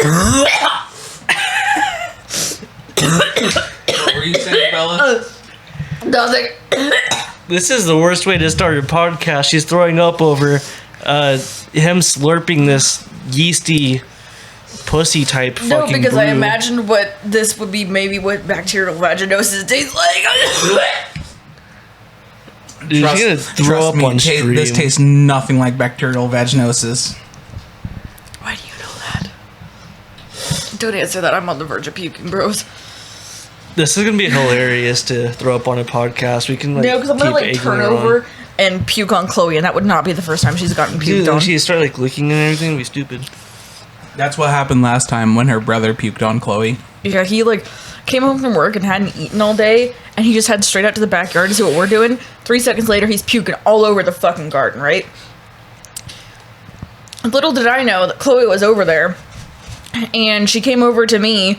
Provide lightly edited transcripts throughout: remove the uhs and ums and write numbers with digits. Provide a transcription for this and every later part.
What were you saying, Bella? Nothing. This is the worst way to start a podcast. She's throwing up over him slurping this yeasty pussy type fucking No, because brew. I imagined what this would be, maybe what bacterial vaginosis tastes like. Dude, she's gonna throw up on stream. This tastes nothing like bacterial vaginosis. Why do you know that? Don't answer that. I'm on the verge of puking, bros. This is gonna be hilarious to throw up on a podcast. We can like No, because I'm gonna keep like egging turn her over on. and puke on Chloe, and that would not be the first time she's gotten puked Dude, on. when she start like licking and everything, it'd be stupid. That's what happened last time when her brother puked on Chloe. Yeah, he like came home from work and hadn't eaten all day, and he just had straight out to the backyard to see what we're doing. 3 seconds later, he's puking all over the fucking garden, right? Little did I know that Chloe was over there, and she came over to me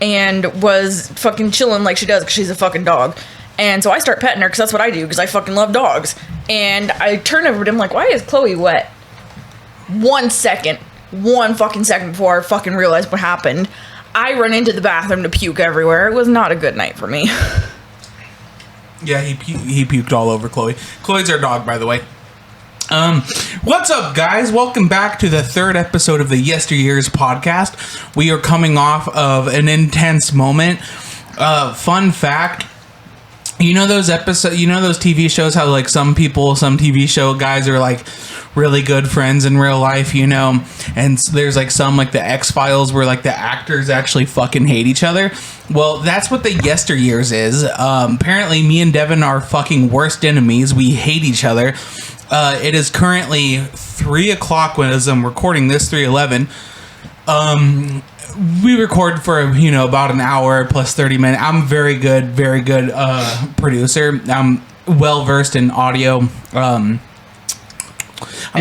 and was fucking chilling like she does because she's a fucking dog. And so I start petting her because that's what I do because I fucking love dogs. And I turn over to him like, why is Chloe wet? 1 second. 1 fucking second before I fucking realized what happened. I run into the bathroom to puke everywhere. It was not a good night for me. Yeah, he puked all over Chloe. Chloe's our dog, by the way. What's up, guys? Welcome back to the 3rd episode of the Yesteryears podcast. We are coming off of an intense moment. Fun fact. You know those TV shows how like some TV show guys are like really good friends in real life, you know, and there's like some like the X-Files where like the actors actually fucking hate each other. Well, that's what the Yesteryears is. Apparently me and Devin are fucking worst enemies. We hate each other. It is currently 3 o'clock when as I'm recording this, 3:11. We record for, you know, about an hour plus 30 minutes. I'm very good producer. I'm well versed in audio. I'm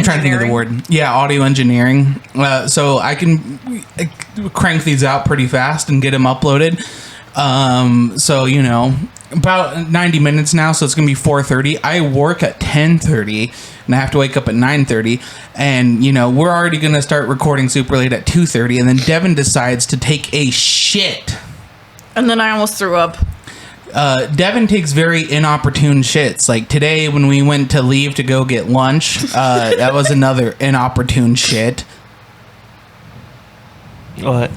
trying to think of the word. Yeah, audio engineering. So I can crank these out pretty fast and get them uploaded. So, you know, about 90 minutes now, so it's going to be 4:30. I work at 10:30, and I have to wake up at 9:30. And, you know, we're already going to start recording super late at 2:30, and then Devin decides to take a shit. And then I almost threw up. Devin takes very inopportune shits. Like today when we went to leave to go get lunch, that was another inopportune shit. What?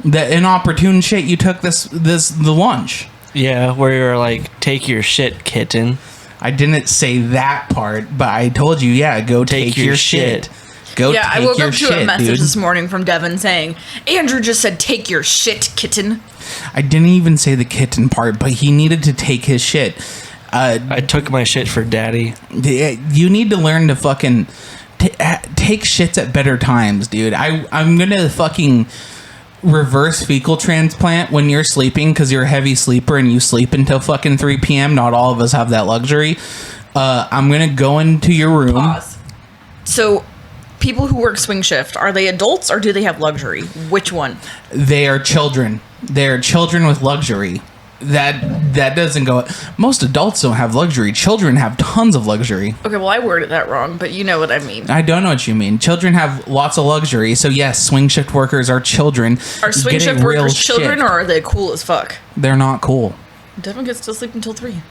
The inopportune shit you took the lunch. Yeah, where you're like, take your shit, kitten. I didn't say that part, but I told you, yeah, go take your shit. Go Yeah, take I woke your up to shit, a message dude. this morning from Devin saying, Andrew just said, take your shit, kitten. I didn't even say the kitten part, but he needed to take his shit. I took my shit for daddy. You need to learn to fucking take shits at better times, dude. I'm gonna fucking reverse fecal transplant when you're sleeping because you're a heavy sleeper and you sleep until fucking 3 p.m. Not all of us have that luxury. I'm gonna go into your room. Pause. So, people who work swing shift, are they adults or do they have luxury? Which one? They are children. They are children with luxury. That doesn't go. Most adults don't have luxury. Children have tons of luxury. Okay, well, I worded that wrong, but you know what I mean. I don't know what you mean. Children have lots of luxury. So yes, swing shift workers are children. Are swing getting shift real workers children shit. or are they cool as fuck? They're not cool. Devin gets to sleep until 3.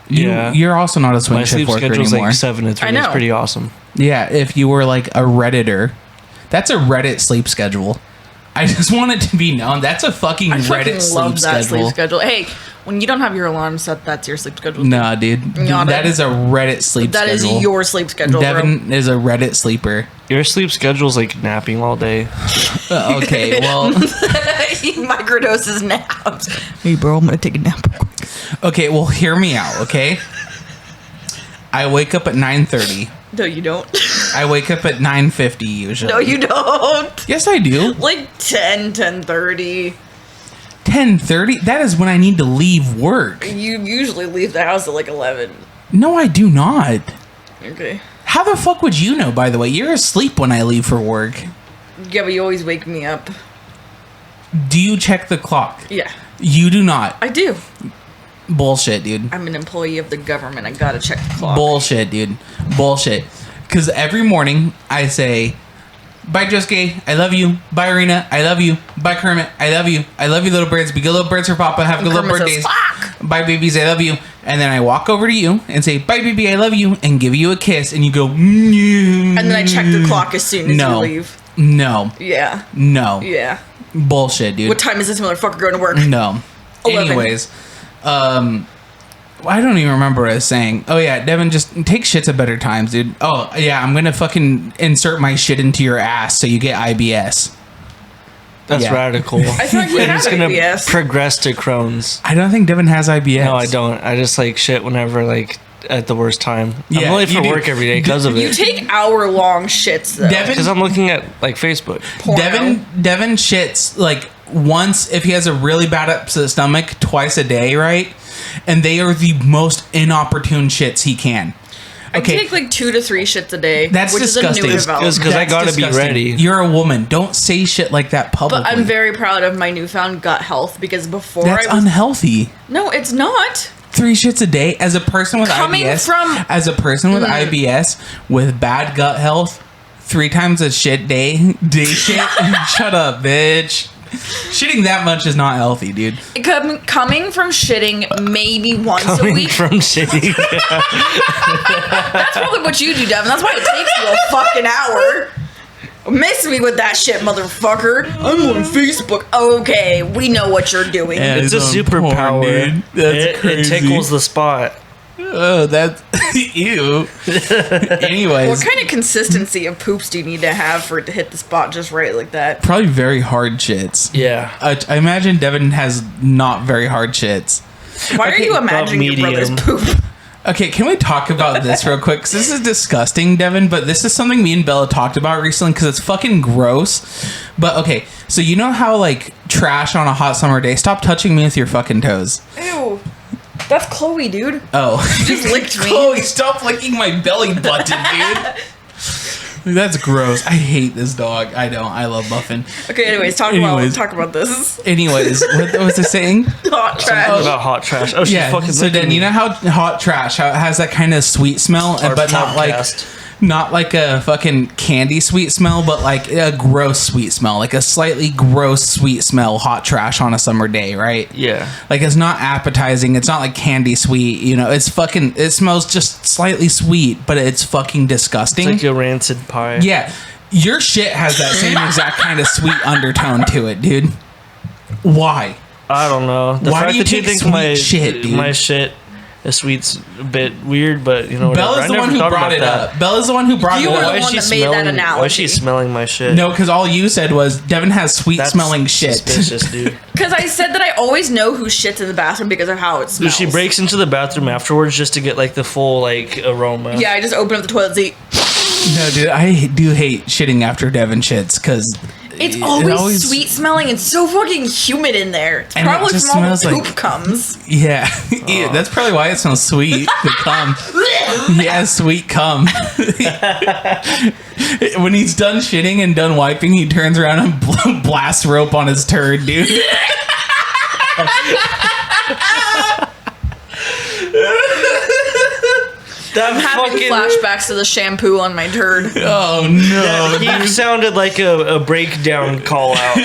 Yeah. You're also not a swing My shift sleep worker schedule's anymore. like 7 to 3. I know. It's pretty awesome. Yeah, if you were like a Redditor. That's a Reddit sleep schedule. I just want it to be known. That's a fucking I Reddit fucking sleep love that schedule. sleep schedule. Hey, when you don't have your alarm set, that's your sleep schedule. Nah, dude. Not That it. is a Reddit sleep That schedule. is your sleep schedule, Devin is a Reddit sleeper. Your sleep schedule's like napping all day. Okay, well... He microdoses naps. Hey, bro, I'm gonna take a nap. Okay, well, hear me out, okay? I wake up at 9:30. No, you don't. I wake up at 9:50 usually. No, you don't. Yes, I do. Like 10:30. 10:30? That is when I need to leave work. You usually leave the house at like 11. No, I do not. Okay. How the fuck would you know, by the way? You're asleep when I leave for work. Yeah, but you always wake me up. Do you check the clock? Yeah, You do not. I do. Bullshit, dude. I'm an employee of the government. I gotta check the clock. Bullshit, dude. Bullshit. Because every morning I say, Bye, Josuke. I love you. Bye, Arena. I love you. Bye, Kermit. I love you. I love you, little birds. Be good little birds for Papa. Have good little Kermit birthdays. says, "Fuck." Bye, babies. I love you. And then I walk over to you and say, bye, baby. I love you. And give you a kiss. And you go, and And then I check the clock as soon as you leave. No. Yeah. No. Yeah. Bullshit, dude. What time is this motherfucker going to work? No. 11. Anyways, I don't even remember what I was saying. Oh yeah, Devin, just take shits at better times, dude. Oh yeah, I'm gonna fucking insert my shit into your ass so you get IBS. That's Yeah. radical. I feel like we And have it's gonna IBS. progress to Crohn's. I don't think Devin has IBS. No, I don't. I just like shit whenever like at the worst time. Yeah, I'm late you for do. work every day because of You it. take hour-long shits, though. Devin, Because I'm looking at like Facebook. Porno. Devin shits like once if he has a really bad upset stomach, twice a day, right? And they are the most inopportune shits he can. I take like 2 to 3 shits a day. That's which disgusting. Is a new It's development. Because I That's gotta be disgusting. ready. You're a woman. Don't say shit like that publicly. But I'm very proud of my newfound gut health because before That's I was... unhealthy. No, it's not. 3 shits a day as a person with Coming IBS. from- As a person with IBS with bad gut health, 3 times a shit day shit. Shut up, bitch. Shitting that much is not healthy, dude. Coming from shitting maybe once a Coming week. from shitty. That's probably what you do, Devin. That's why it takes you a fucking hour. Miss me with that shit, motherfucker. I'm on Facebook. Okay, we know what you're doing. Yeah. It's a It's on superpower. porn, dude. That's It crazy. tickles the spot. Oh, that's ew. Anyways, What kind of consistency of poops do you need to have for it to hit the spot just right like that? probably very hard shits. Yeah. I imagine Devin has not very hard shits. Why Okay, are you imagining your brother's medium. poop? Okay, can we talk about this real quick? 'Cause this is disgusting, Devin, but this is something me and Bella talked about recently because it's fucking gross. But okay, so you know how like trash on a hot summer day? Stop touching me with your fucking toes. Ew. That's Chloe, dude. Oh. Just licked me. Chloe, stop licking my belly button, dude. That's gross. I hate this dog. I don't. I love Muffin. Okay, anyways, talk about this. Anyways, what was I saying? Hot trash. About hot trash. Oh, she's Yeah. fucking So then licking you know me. how hot trash, how it has that kind of sweet smell, Our but not like a fucking candy sweet smell, but like a gross sweet smell, like a slightly gross sweet smell. Hot trash on a summer day, right? Yeah. Like it's not appetizing. It's not like candy sweet. You know, it's fucking. It smells just slightly sweet, but it's fucking disgusting. It's like a rancid pie. Yeah, your shit has that same exact kind of sweet undertone to it, dude. Why? I don't know. The Why fact do you that you take think sweet my shit, dude? my shit is sweet's a bit weird, but you know whatever. Bella's I the never one who thought brought about it that. up. Bella's the one who brought You it were up. the one that made that analogy. Why is she smelling my shit? No, because all you said was Devin has sweet That's smelling shit. Suspicious, dude. Because I said that I always know who shits in the bathroom because of how it smells. She breaks into the bathroom afterwards just to get like the full like aroma. Yeah, I just open up the toilet seat. No, dude, I do hate shitting after Devin shits because It's always sweet smelling and so fucking humid in there. It's And it probably just from all the smells poop like- comes. Yeah, Ew, that's probably why it smells sweet. The cum. Yeah, sweet cum. When he's done shitting and done wiping, he turns around and blasts rope on his turd, dude. That I'm having fucking flashbacks to the shampoo on my turd. Oh no! he sounded like a breakdown call out.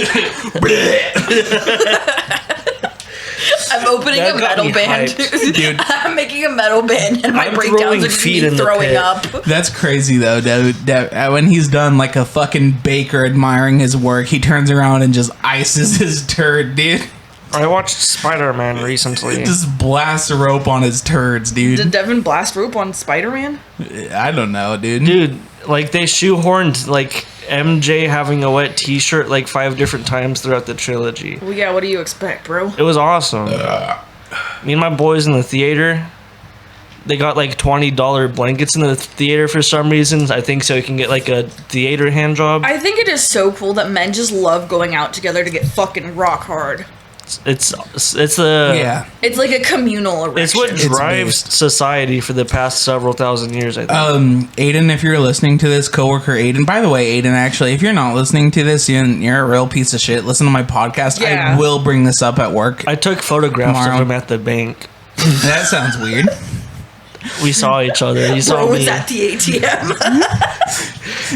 I'm opening That a got metal me band. hyped. Dude. I'm making a metal band and my I'm breakdowns throwing are just feet me in the throwing pit. up. That's crazy though, dude. When he's done like a fucking baker admiring his work, he turns around and just ices his turd, dude. I watched Spider-Man recently. Just blasts a rope on his turds, Did dude. Devin blast rope on Spider-Man? I don't know, dude. Dude, like they shoehorned like MJ having a wet T-shirt like 5 different times throughout the trilogy. Well, yeah, what do you expect, bro? It was awesome. Me and my boys in the theater, they got like $20 blankets in the theater for some reason. I think so you can get like a theater hand job. I think it is so cool that men just love going out together to get fucking rock hard. It's Yeah. It's like a communal erection. It's what It's drives based. society for the past several thousand years, I think. Aiden, if you're listening to this, coworker Aiden. By the way, Aiden, actually, if you're not listening to this, you're a real piece of shit. Listen to my podcast. Yeah. I will bring this up at work. I took photographs Tomorrow. of him at the bank. That sounds weird. We saw each other. He saw Bro was me. at the ATM.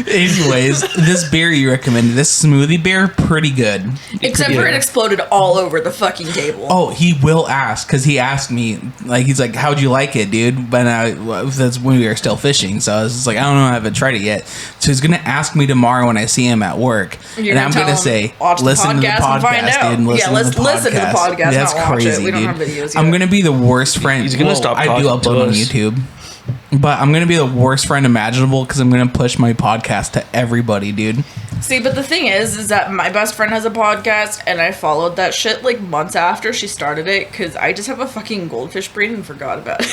Anyways, this beer you recommended, this smoothie beer, pretty good. Except for it exploded all over the fucking table. Oh, he will ask, because he asked me, like, he's like, how'd you like it, dude? But that's when we were still fishing, so I was just like, I don't know, I haven't tried it yet. So he's going to ask me tomorrow when I see him at work. You're and I'm going to say, listen to the podcast, dude. Listen to the podcast. That's not watch crazy, it. We don't dude. have videos yet. I'm going to be the worst friend. He's gonna stop I do talking to upload on us. YouTube. But I'm going to be the worst friend imaginable because I'm going to push my podcast to everybody, dude. See, but the thing is that my best friend has a podcast, and I followed that shit like months after she started it because I just have a fucking goldfish brain and forgot about it.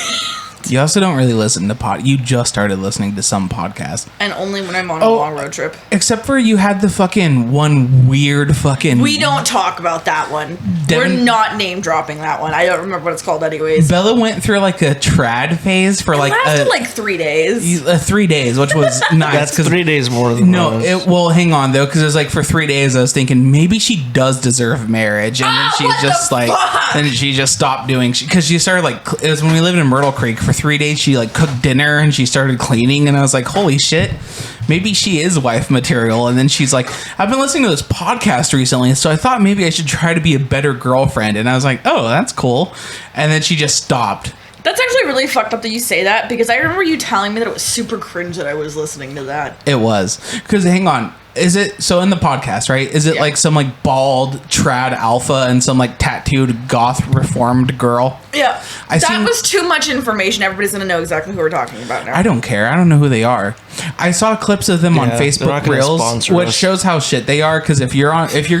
You also don't really listen to You just started listening to some podcast. And only when I'm on a long road trip. Except for you had the fucking one weird fucking... We don't talk about that one. We're not name dropping that one. I don't remember what it's called anyways. Bella went through like a trad phase for It like lasted like 3 days. 3 days, which was nice. That's 3 days more than Well, hang on though, because it was like for 3 days I was thinking maybe she does deserve marriage, and then she just like, then she just stopped doing, because she started like, it was when we lived in Myrtle Creek for 3 days. She like cooked dinner and she started cleaning, and I was like, holy shit, maybe she is wife material. And then she's like, I've been listening to this podcast recently, so I thought maybe I should try to be a better girlfriend. And I was like, oh, that's cool. And then she just stopped. That's actually really fucked up that you say that, because I remember you telling me that it was super cringe that I was listening to that. It was. Because hang on, is it, so in the podcast, right, is it like some like bald trad alpha and some like tattooed goth reformed girl? Yeah. That was too much information. Everybody's gonna know exactly who we're talking about now. I don't care. I don't know who they are. I saw clips of them on Facebook Reels, which shows how shit they are. Because if your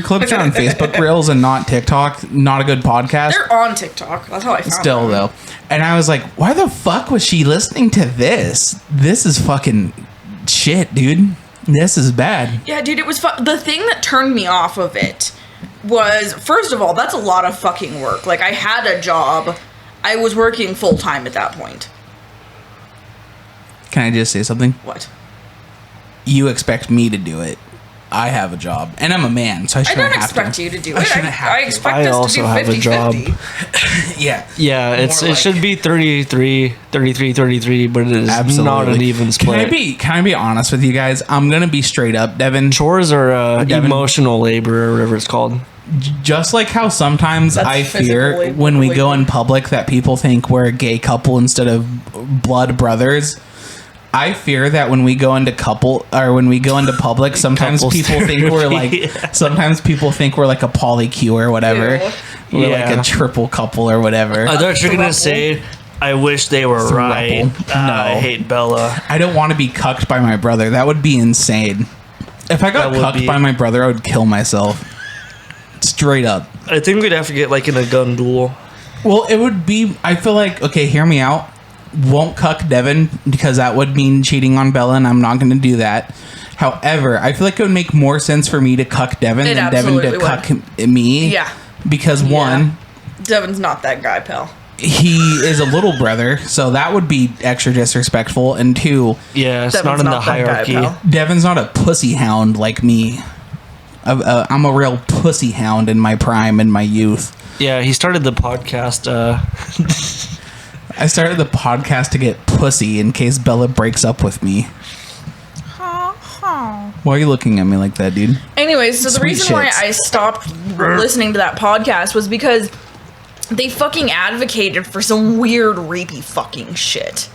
clips are on Facebook Reels and not TikTok, not a good podcast. They're on TikTok. That's how I found Still them. though, and I was like, why the fuck was she listening to this? This is fucking shit, dude. This is bad. Yeah, dude, it was the thing that turned me off of it was, first of all, that's a lot of fucking work. Like, I had a job. I was working full time at that point. Can I just say something? What? You expect me to do it. I have a job, and I'm a man, so I shouldn't have to. I don't expect you to do I it. shouldn't have I to. expect I us also to do have a 50-50. job. Yeah. Yeah, it should be 33, 33, but it is not an even split. Can I be honest with you guys? I'm gonna be straight up, Devin. Chores are emotional labor, or whatever it's called. Just like how sometimes That's I physical fear labor. when we go in public that people think we're a gay couple instead of blood brothers. I fear that when we go into public, sometimes Couples people think we're like, Yeah. sometimes people think we're like a polycule or whatever. Yeah. We're like a triple couple or whatever. I thought you were gonna say, I wish they were right. Throuple. I No. hate Bella. I don't want to be cucked by my brother. That would be insane. If I got That would cucked be- by my brother, I would kill myself. Straight up. I think we'd have to get like in a gun duel. Well, it would be, I feel like, okay, hear me out. Won't cuck Devin because that would mean cheating on Bella, and I'm not going to do that. However, I feel like it would make more sense for me to cuck Devin It than Devin to absolutely cuck me. Yeah. Because one, Devin's not that guy, pal. he is a little brother, so that would be extra disrespectful. And two, Yeah, it's Devin's not in the not that guy, hierarchy. pal. Devin's not a pussy hound like me. I'm a real pussy hound in my prime, in my youth. Yeah, he started the podcast. I started the podcast to get pussy in case Bella breaks up with me. Why are you looking at me like that, dude? Anyways, so the Sweet reason why shits. I stopped listening to that podcast was because they fucking advocated for some weird rapey fucking shit.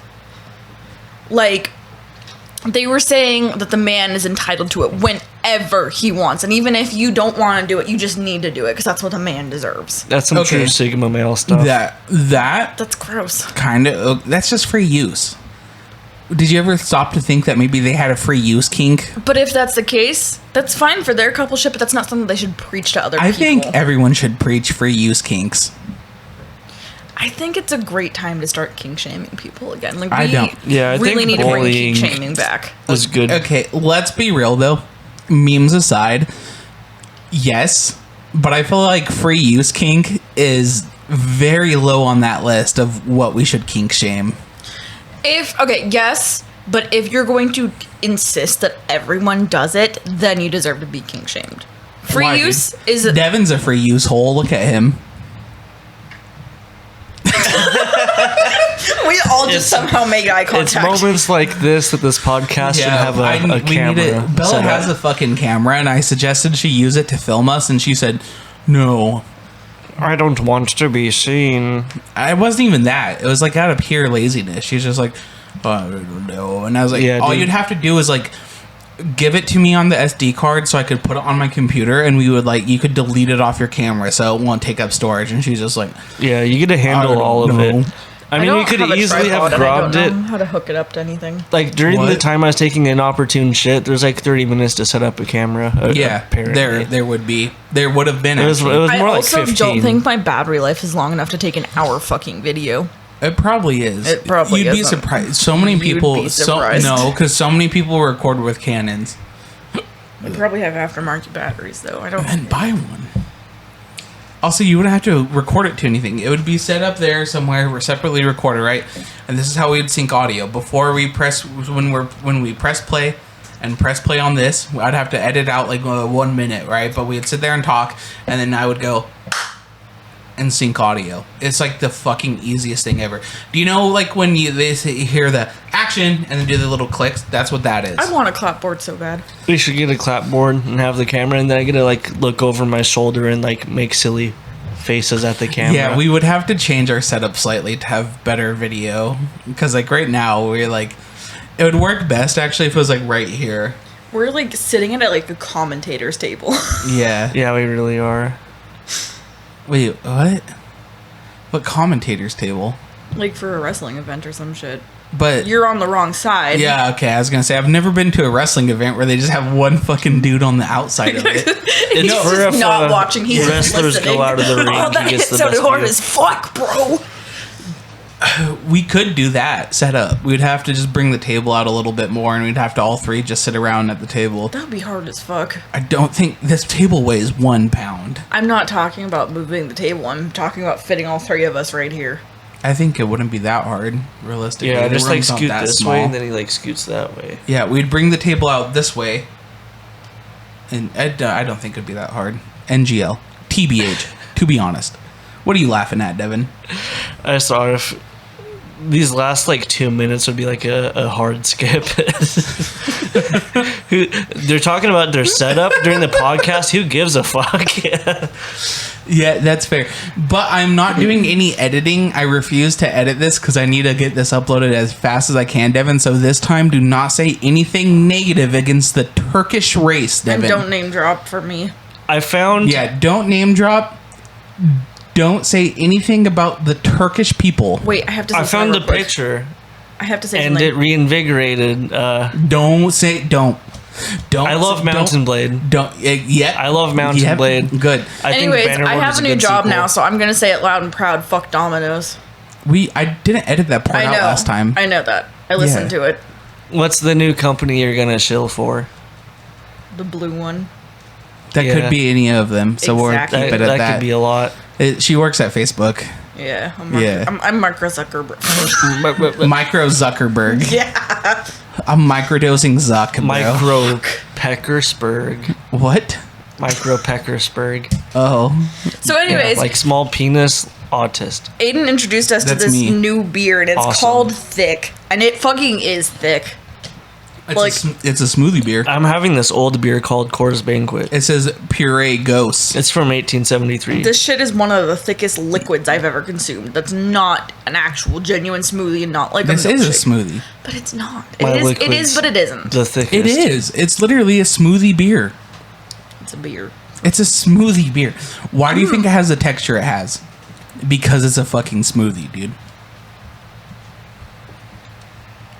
Like, they were saying that the man is entitled to it whenever he wants. And even if you don't want to do it, you just need to do it because that's what a man deserves. That's some Okay. true Sigma male stuff. That's gross. Kind of, that's just free use. Did you ever stop to think that maybe they had a free use kink? But if that's the case, that's fine for their coupleship, but that's not something they should preach to other I people. think everyone should preach free use kinks. I think it's a great time to start kink shaming people again. Like, I we don't. Yeah, I really think need to bring bullying kink shaming back. was good. Okay, let's be real though. Memes aside, yes, but I feel like free use kink is very low on that list of what we should kink shame. Yes, but if you're going to insist that everyone does it, then you deserve to be kink shamed. Free Why, use dude? is Devin's a free use hole. Look at him. we all just just somehow make eye contact. It's moments like this that this podcast should have a camera. Bella has a fucking camera, and I suggested she use it to film us, and she said, no. I don't want to be seen. I wasn't even that. It was like out of pure laziness. She's just like, oh, I don't know. And I was like, all you'd have to do is like give it to me on the SD card so I could put it on my computer, and we would like, you could delete it off your camera so it won't take up storage. And she's just like, yeah, you get to handle all of it. I mean, you could easily have grabbed it. How to hook it up to anything? Like during the time I was taking inopportune shit, there's like 30 minutes to set up a camera. Yeah, there would have been. It was more like 15. I also don't think my battery life is long enough to take an hour fucking video. It probably is. It probably You'd be surprised. So many people. Because so many people record with Canons. They probably have aftermarket batteries, though. I don't. And buy one. Also, you wouldn't have to record it to anything. It would be set up there somewhere. We're separately recorded, right? And this is how we would sync audio. Before we press, when we press play and press play on this, I'd have to edit out like 1 minute, right? But we'd sit there and talk, and then I would go and sync audio. It's like the fucking easiest thing ever. Do you know like when they hear the action and then do the little clicks? That's what that is. I want a clapboard so bad. We should get a clapboard and have the camera, and then I get to like look over my shoulder and like make silly faces at the camera. Yeah, we would have to change our setup slightly to have better video, because like right now we're like, it would work best actually if it was like right here. We're like sitting at like a commentator's table. Yeah. Yeah, we really are. Wait, what? What commentator's table? Like for a wrestling event or some shit. But you're on the wrong side. Yeah, okay. I was gonna say I've never been to a wrestling event where they just have one fucking dude on the outside of it. He's just not watching. He's wrestlers listening. go out of the ring. Oh, that hit sounded hard as fuck, bro. We could do that setup. We'd have to just bring the table out a little bit more, and we'd have to all three just sit around at the table. That'd be hard as fuck. I don't think this table weighs 1 pound. I'm not talking about moving the table. I'm talking about fitting all three of us right here. I think it wouldn't be that hard, realistically. Yeah, just like scoot this way, and then he like scoots that way. Yeah, we'd bring the table out this way, and I don't think it'd be that hard. NGL, TBH. To be honest, what are you laughing at, Devin? I just thought if these last like 2 minutes would be like a hard skip. They're talking about their setup during the podcast. Who gives a fuck? Yeah, that's fair. But I'm not doing any editing. I refuse to edit this because I need to get this uploaded as fast as I can, Devin. So this time, do not say anything negative against the Turkish race, Devin. And don't name drop for me. I found... Yeah, don't name drop. Don't say anything about the Turkish people. Wait, I have to say I found the picture. I have to say and something. it reinvigorated. Don't. I love Mountain Blade. Yeah. I love Mountain Blade. Good. Anyways, I have a new job now, so I'm gonna say it loud and proud. Fuck Domino's. I didn't edit that part out last time. I know that. I listened to it. What's the new company you're gonna shill for? The blue one. That could be any of them. So we'll keep it at that. That could be a lot. She works at Facebook. Yeah. I'm Micro Zuckerberg. Micro Zuckerberg. Yeah. I'm microdosing Zuck, bro. Micro Peckersburg. What? Micro Peckersburg. Oh. So anyways. Like small penis autist. Aiden introduced us to this new beer, and it's called Thick. And it fucking is thick. It's a smoothie beer. I'm having this old beer called Coors Banquet. It says Puree Ghost. It's from 1873. This shit is one of the thickest liquids I've ever consumed. That's not an actual genuine smoothie, and not like this a milkshake. Is a smoothie. But it's not. It is, but it isn't. The thickest. It is. It's literally a smoothie beer. It's a beer. It's a smoothie beer. Why do you think it has the texture it has? Because it's a fucking smoothie, dude.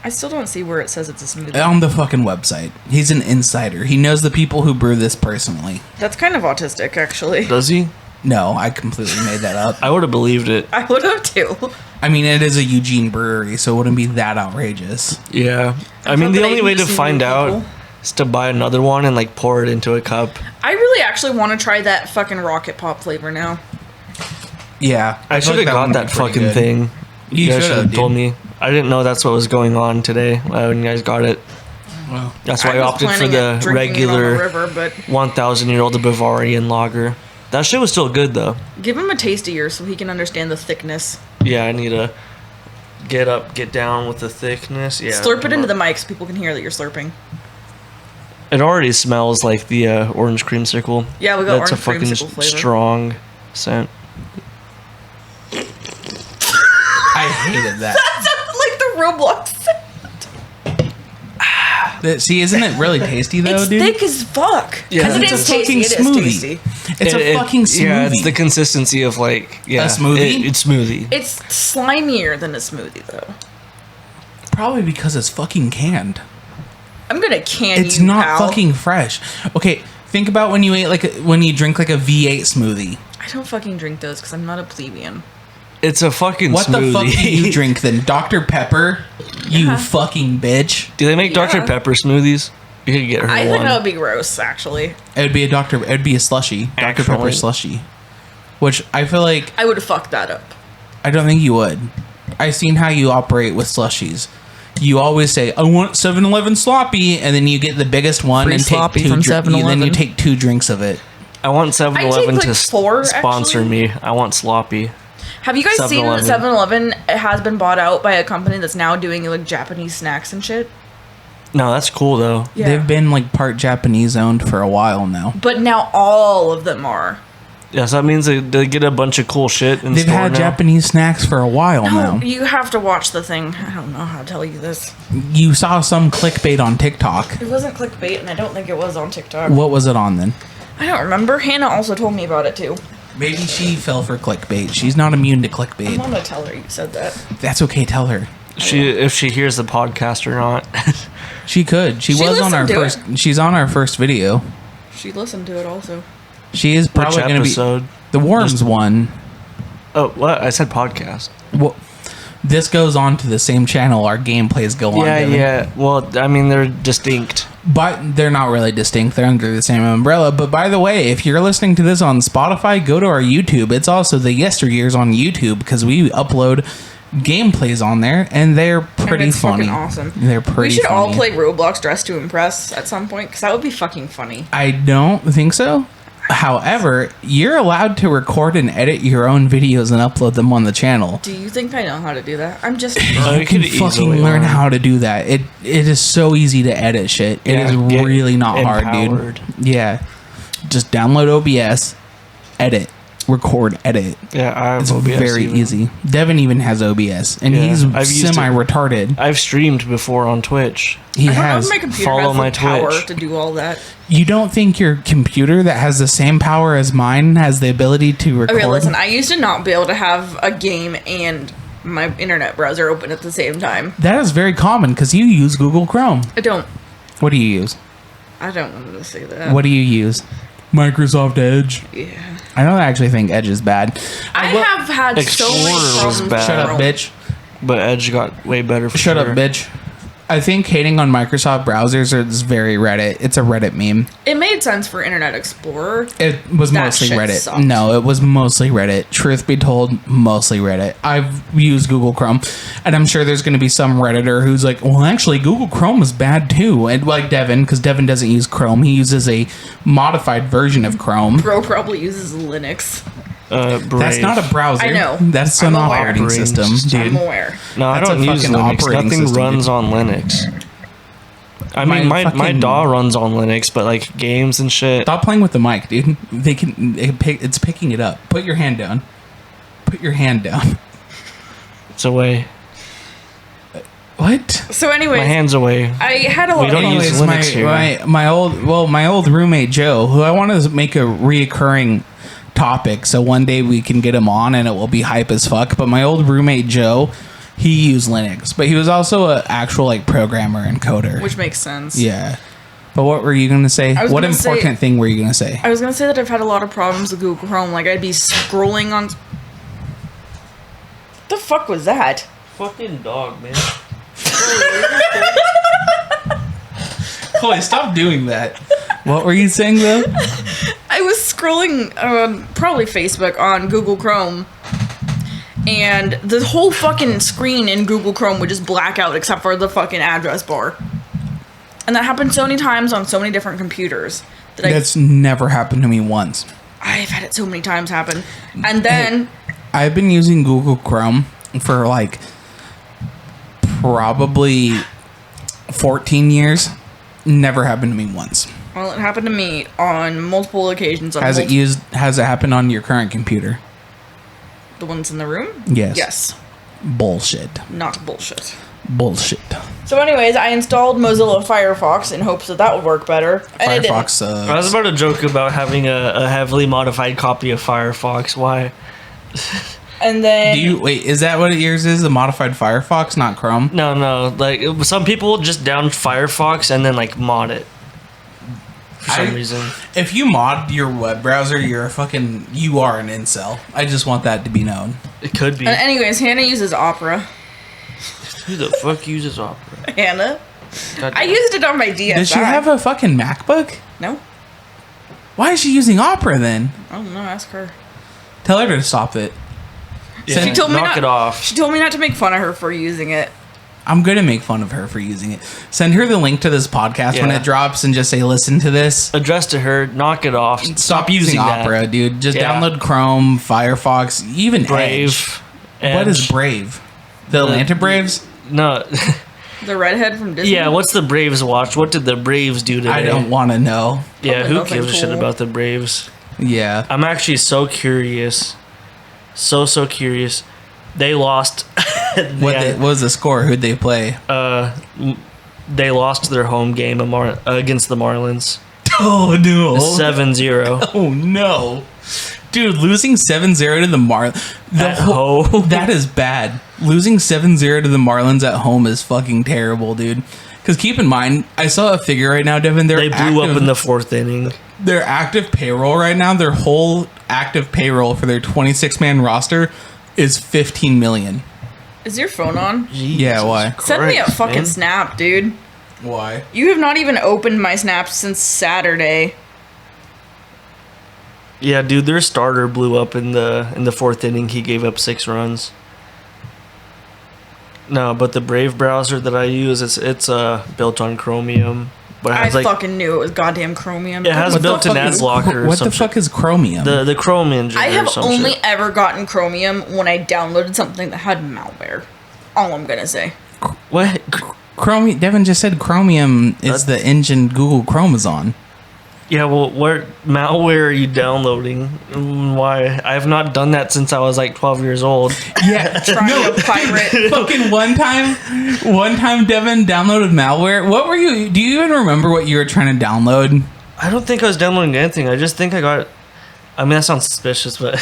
I still don't see where it says it's a smoothie. On the fucking website. He's an insider. He knows the people who brew this personally. That's kind of autistic, actually. Does he? No, I completely made that up. I would have believed it. I would have too. I mean, it is a Eugene brewery, so it wouldn't be that outrageous. Yeah. I mean, the only way to find out is to buy another one and like pour it into a cup. I really actually want to try that fucking Rocket Pop flavor now. Yeah. I should have got that fucking thing. You guys should have told me. I didn't know that's what was going on today when you guys got it. Well, that's why I opted for the regular 1,000-year-old Bavarian lager. That shit was still good, though. Give him a taste of yours so he can understand the thickness. Yeah, I need to get up, get down with the thickness. Yeah. Slurp it into the mic so people can hear that you're slurping. It already smells like the orange creamsicle. Yeah, we got That's a orange fucking creamsicle flavor. strong scent. I hated that. That sounds like the Roblox. See, isn't it really tasty though, It's dude? thick as fuck. Yeah, Because it it's is a tasty. fucking It is smoothie. tasty. It's a fucking smoothie. Yeah, it's the consistency of like A smoothie? It's smoothie. It's slimier than a smoothie, though. Probably because it's fucking canned. I'm gonna can It's you, not pal. fucking fresh. Okay, think about when you ate when you drink like a V8 smoothie. I don't fucking drink those because I'm not a plebeian. It's a fucking What smoothie. the fuck do you drink then? Dr. Pepper? You Yeah. fucking bitch. Do they make Dr. Yeah. Pepper smoothies? You could get her I one. think that would be gross, actually. It would be a slushy. Dr. Pepper Actually. slushy. Which I feel like I would have fucked that up. I don't think you would. I've seen how you operate with slushies. You always say, I want 7-Eleven sloppy, and then you get the biggest one Free and take sloppy two from then you 7-Eleven. take 2 drinks of it. I want 7-Eleven like to 4, sponsor actually. me. I want sloppy. Have you guys seen that 7-Eleven. 7-Eleven has been bought out by a company that's now doing like Japanese snacks and shit? No, that's cool though. Yeah. They've been like part Japanese owned for a while now. But now all of them are. Yeah, so that means they get a bunch of cool shit in They've store had now. Japanese snacks for a while No, now. you have to watch the thing. I don't know how to tell you this. You saw some clickbait on TikTok. It wasn't clickbait, and I don't think it was on TikTok. What was it on then? I don't remember. Hannah also told me about it too. Maybe she fell for clickbait. She's not immune to I'm clickbait. gonna tell her you said that. That's okay, tell her. If she hears the podcast or not. She could. She was on our listened to first. She's on our first video. She listened to it also. She is probably Which going to be episode? the worms one. Oh, what? I said podcast. Well, this goes on to the same channel. Our gameplays go on. Yeah, Devin. yeah. Well, I mean, they're distinct. But they're not really distinct. They're under the same umbrella. But by the way, if you're listening to this on Spotify, go to our YouTube. It's also the Yesteryears on YouTube because we upload gameplays on there, and they're pretty and it's funny. fucking awesome. They're pretty. We should all funny. play Roblox Dress to Impress at some point because that would be fucking funny. I don't think so. However, you're allowed to record and edit your own videos and upload them on the channel. Do you think I know how to do that? I'm just. Oh, You can could fucking easily learn learn. how to do that. It is so easy to edit shit. It Yeah, is get really not hard, empowered. dude. Yeah. Just download OBS, edit, record, edit. Yeah, I have It's OBS very even. easy. Devin even has OBS, and Yeah, he's I've used it. semi-retarded. I've streamed before on Twitch. He I don't know has. if my computer Follow has my the power Twitch. to do all that. You don't think your computer that has the same power as mine has the ability to record? Okay, listen. I used to not be able to have a game and my internet browser open at the same time. That is very common because you use Google Chrome. I don't. What do you use? I don't want to say that. What do you use? Microsoft Edge. Yeah. I don't actually think Edge is bad. I will- have had so many Explorer was problems. with bad. Shut up, Chrome. bitch. But Edge got way better for Shut sure. up, bitch. I think hating on Microsoft browsers is very Reddit. It's a Reddit meme. It made sense for Internet Explorer. It was That mostly shit Reddit. sucked. No, it was mostly Reddit. Truth be told, mostly Reddit. I've used Google Chrome, and I'm sure there's going to be some Redditor who's like, well, actually, Google Chrome is bad too. And like Devin, because Devin doesn't use Chrome. He uses a modified version of Chrome. Bro probably uses Linux. That's Brave. not a browser. I know. That's I'm an aware. operating system, Dude. I'm aware. No, I That's don't a use fucking Linux. operating Nothing system, runs dude. on Linux. I My mean, my fucking- DAW runs on Linux, but like games and shit. Stop playing with the mic, dude. It's picking it up. Put your hand down. Put your hand down. It's away. What? So, anyways, My hand's away. I had a lot We don't of use Anyways, Linux here. my old roommate Joe, who I want to make a reoccurring topic, so one day we can get him on and it will be hype as fuck. But my old roommate Joe, he used Linux, but he was also an actual like programmer and coder. which makes sense. Yeah. But what were you gonna say? I was What gonna say- important thing were you gonna say? I was gonna say that I've had a lot of problems with Google Chrome. Like I'd be scrolling on. The fuck was that? Fucking dog, man. Chloe, stop doing that. What were you saying though? I was scrolling on probably Facebook on Google Chrome, and the whole fucking screen in Google Chrome would just black out except for the fucking address bar. And that happened so many times on so many different computers that That's never happened to me once. I've had it so many times happen. And then I've been using Google Chrome for like probably 14 years. Never happened to me once. Well, it happened to me on multiple occasions. Has it happened on your current computer? The ones in the room? Yes. Yes. Bullshit. Not bullshit. Bullshit. So anyways, I installed Mozilla Firefox in hopes that would work better. And it didn't. Firefox sucks. I was about to joke about having a heavily modified copy of Firefox. Why? And then... is that what yours is? A modified Firefox, not Chrome? No. Like, some people just down Firefox and then, like, mod it. For some reason. If you mod your web browser, you are an incel. I just want that to be known. It could be. Anyways, Hannah uses Opera. Who the fuck uses Opera? Hannah? I used it on my DSi. Does she have a fucking MacBook? No. Why is she using Opera then? I don't know. Ask her. Tell her to stop it. Yeah, She told me knock not, it off. She told me not to make fun of her for using it. I'm going to make fun of her for using it. Send her the link to this podcast when Yeah. it drops and just say, listen to this. Address to her, knock it off. Stop using Opera, that. dude. Just Yeah. download Chrome, Firefox, even Brave. Edge. What is Brave? The Atlanta Braves? No. The redhead from Disney? Yeah, what's the Braves watch? What did the Braves do today? I don't want to know. Yeah, Probably who nothing gives a shit cool. about the Braves? Yeah. I'm actually so curious. So curious. They lost. What was the score? Who'd they play? They lost their home game against the Marlins. Oh, no. 7-0. Oh, no. Dude, losing 7-0 to the Marlins. At home. That is bad. Losing 7-0 to the Marlins at home is fucking terrible, dude. Because keep in mind, I saw a figure right now, Devin. They blew up in the fourth inning. Their active payroll right now, their whole active payroll for their 26-man roster is $15 million. Is your phone on? Yeah, why? Send me a Christ, fucking man. snap, dude. Why? You have not even opened my snaps since Saturday. Yeah, dude, their starter blew up in the fourth inning. He gave up 6 runs. No, but the Brave browser that I use, it's built on Chromium. But it I has fucking knew it was goddamn Chromium. It has What the built-in fuck ad is- blocker. or What some the fuck is Chromium? shit. The Chrome engine? I or have some only shit. ever gotten Chromium when I downloaded something that had malware. All I'm gonna say. What? Chromium. Devin just said Chromium is the engine Google Chrome is on. Yeah, well, what malware are you downloading? Why? I have not done that since I was like 12 years old. Yeah, Trying to pirate. fucking one time Devin downloaded malware. What were you? Do you even remember what you were trying to download? I don't think I was downloading anything. I just think I got. I mean, that sounds suspicious, but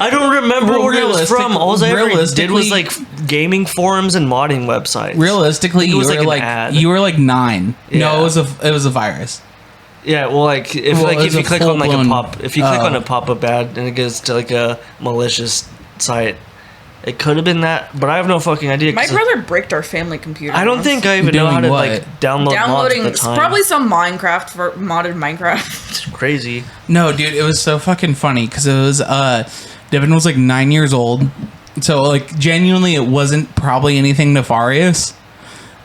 I don't remember Well, where it was from. All I ever did was realistically- like gaming forums and modding websites. Realistically, it you was were like an ad. you were like 9. Yeah. No, it was a virus. Yeah, well, like if Well, it was if you a click on like a full-blown- if you click on a pop-up ad and it goes to like a malicious site, it could have been that, but I have no fucking idea. My 'cause brother bricked our family computer. I don't once. think I even know how Doing to what? like download mods Downloading at the time. probably some Minecraft for modded Minecraft. It's crazy. No, dude, it was so fucking funny because it was Devin was like 9 years old, so like genuinely it wasn't probably anything nefarious.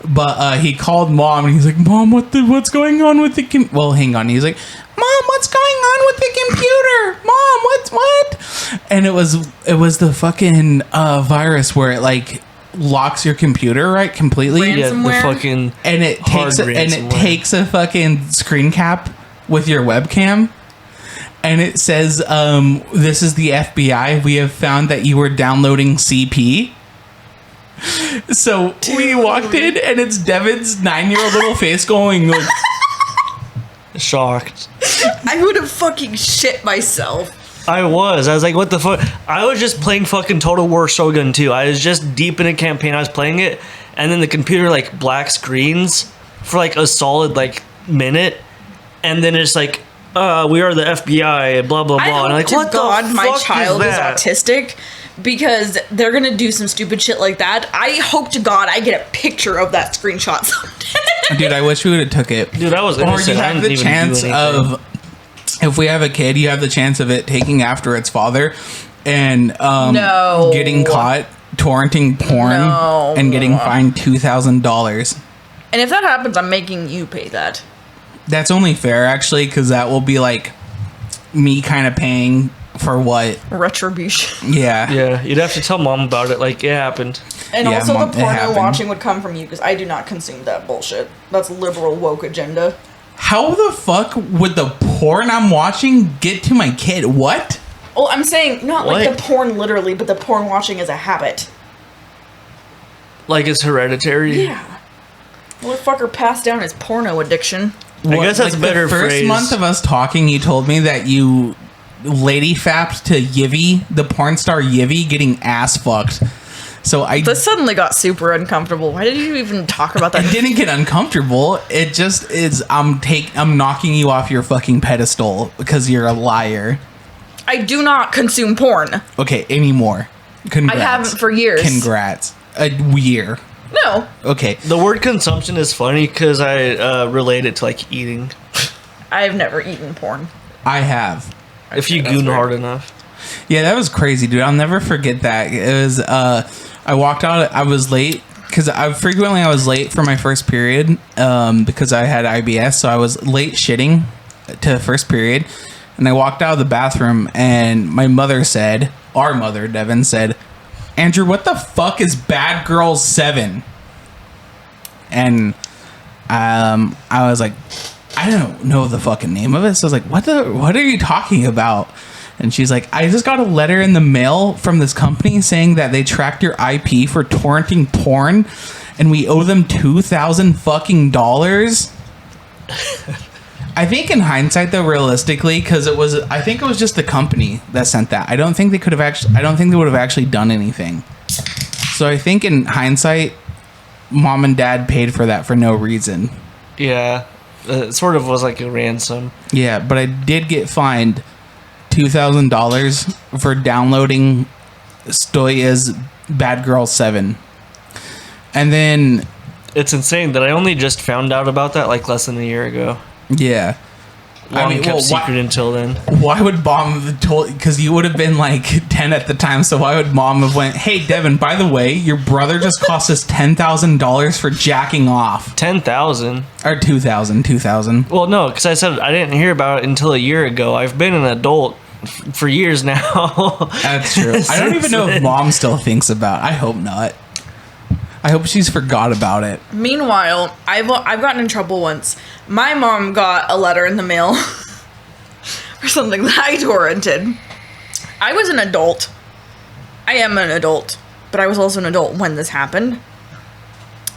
But he called mom and he's like, "Mom, what's going on with the well, hang on." He's like, "Mom, what's going on with the computer? Mom, what?" And it was the fucking virus where it like locks your computer right completely, Ran- Yeah, the Ransomware? fucking and it hard ransomware. takes a fucking screen cap with your webcam. And it says, "This is the FBI. We have found that you were downloading CP." So we walked in, and it's Devin's 9-year-old little face going like, shocked. I would have fucking shit myself. I was like, what the fuck? I was just playing fucking Total War Shogun 2. I was just deep in a campaign. I was playing it, and then the computer like black screens for like a solid like minute, and then it's like, we are the FBI, blah blah blah. I And hope I'm like, to what God the my fuck child is is that? autistic because they're gonna do some stupid shit like that. I hope to God I get a picture of that screenshot someday. "Dude, I wish we would have took it." Dude, I was Or you innocent. I have didn't the even chance do anything. of, if we have a kid, you have the chance of it taking after its father and No. getting caught torrenting porn No. and getting fined $2,000. And if that happens, I'm making you pay that. That's only fair, actually, because that will be like me kind of paying For what? Retribution. Yeah. Yeah, you'd have to tell mom about it. Like, it happened. And Yeah, also Mom, the it porno happened. watching would come from you because I do not consume that bullshit. That's liberal woke agenda. How the fuck would the porn I'm watching get to my kid? What? Well, I'm saying not like What? the porn literally, but the porn watching as a habit. Like, it's hereditary. Yeah. Motherfucker passed down his porno addiction. I guess that's a better the first phrase. month of us talking, you told me that you lady fapped to Yivy, the porn star Yivy, getting ass fucked. So This suddenly got super uncomfortable. Why did you even talk about that? I didn't get uncomfortable. It just is. I'm knocking you off your fucking pedestal because you're a liar. I do not consume porn. Okay, anymore. Congrats. I haven't for years. Congrats. A year. No. Okay. The word consumption is funny because I relate it to, like, eating. I've never eaten porn. I have. If you that's goon weird. hard enough. Yeah, that was crazy, dude. I'll never forget that. It was I walked out. I was late because I was late for my first period because I had IBS, so I was late shitting to first period, and I walked out of the bathroom, and my mother said, our mother, Devin, said, "Andrew, what the fuck is Bad Girls 7?" And I was like, I don't know the fucking name of it. So I was like, what are you talking about? And she's like, I just got a letter in the mail from this company saying that they tracked your IP for torrenting porn and we owe them $2,000 fucking dollars. I think in hindsight though, realistically, because I think it was just the company that sent that. I don't think they would have actually done anything. So I think in hindsight, mom and dad paid for that for no reason. Yeah. It sort of was like a ransom. Yeah, but I did get fined $2,000 for downloading Stoya's Bad Girl 7. And then, It's insane that I only just found out about that like less than a year ago. yeah. Kept secret until then. Why would mom have told? Because you would have been like 10 at the time. So why would mom have went? Hey, Devin. By the way, your brother just cost us $10,000 for jacking off, 10,000. or 2,000. 2,000. Well, no, because I said I didn't hear about it until a year ago. I've been an adult for years now. That's true. I don't even know if mom still thinks about. I hope not. I hope she's forgot about it. Meanwhile, I've gotten in trouble once. My mom got a letter in the mail for something that I torrented. I was an adult. I am an adult, but I was also an adult when this happened.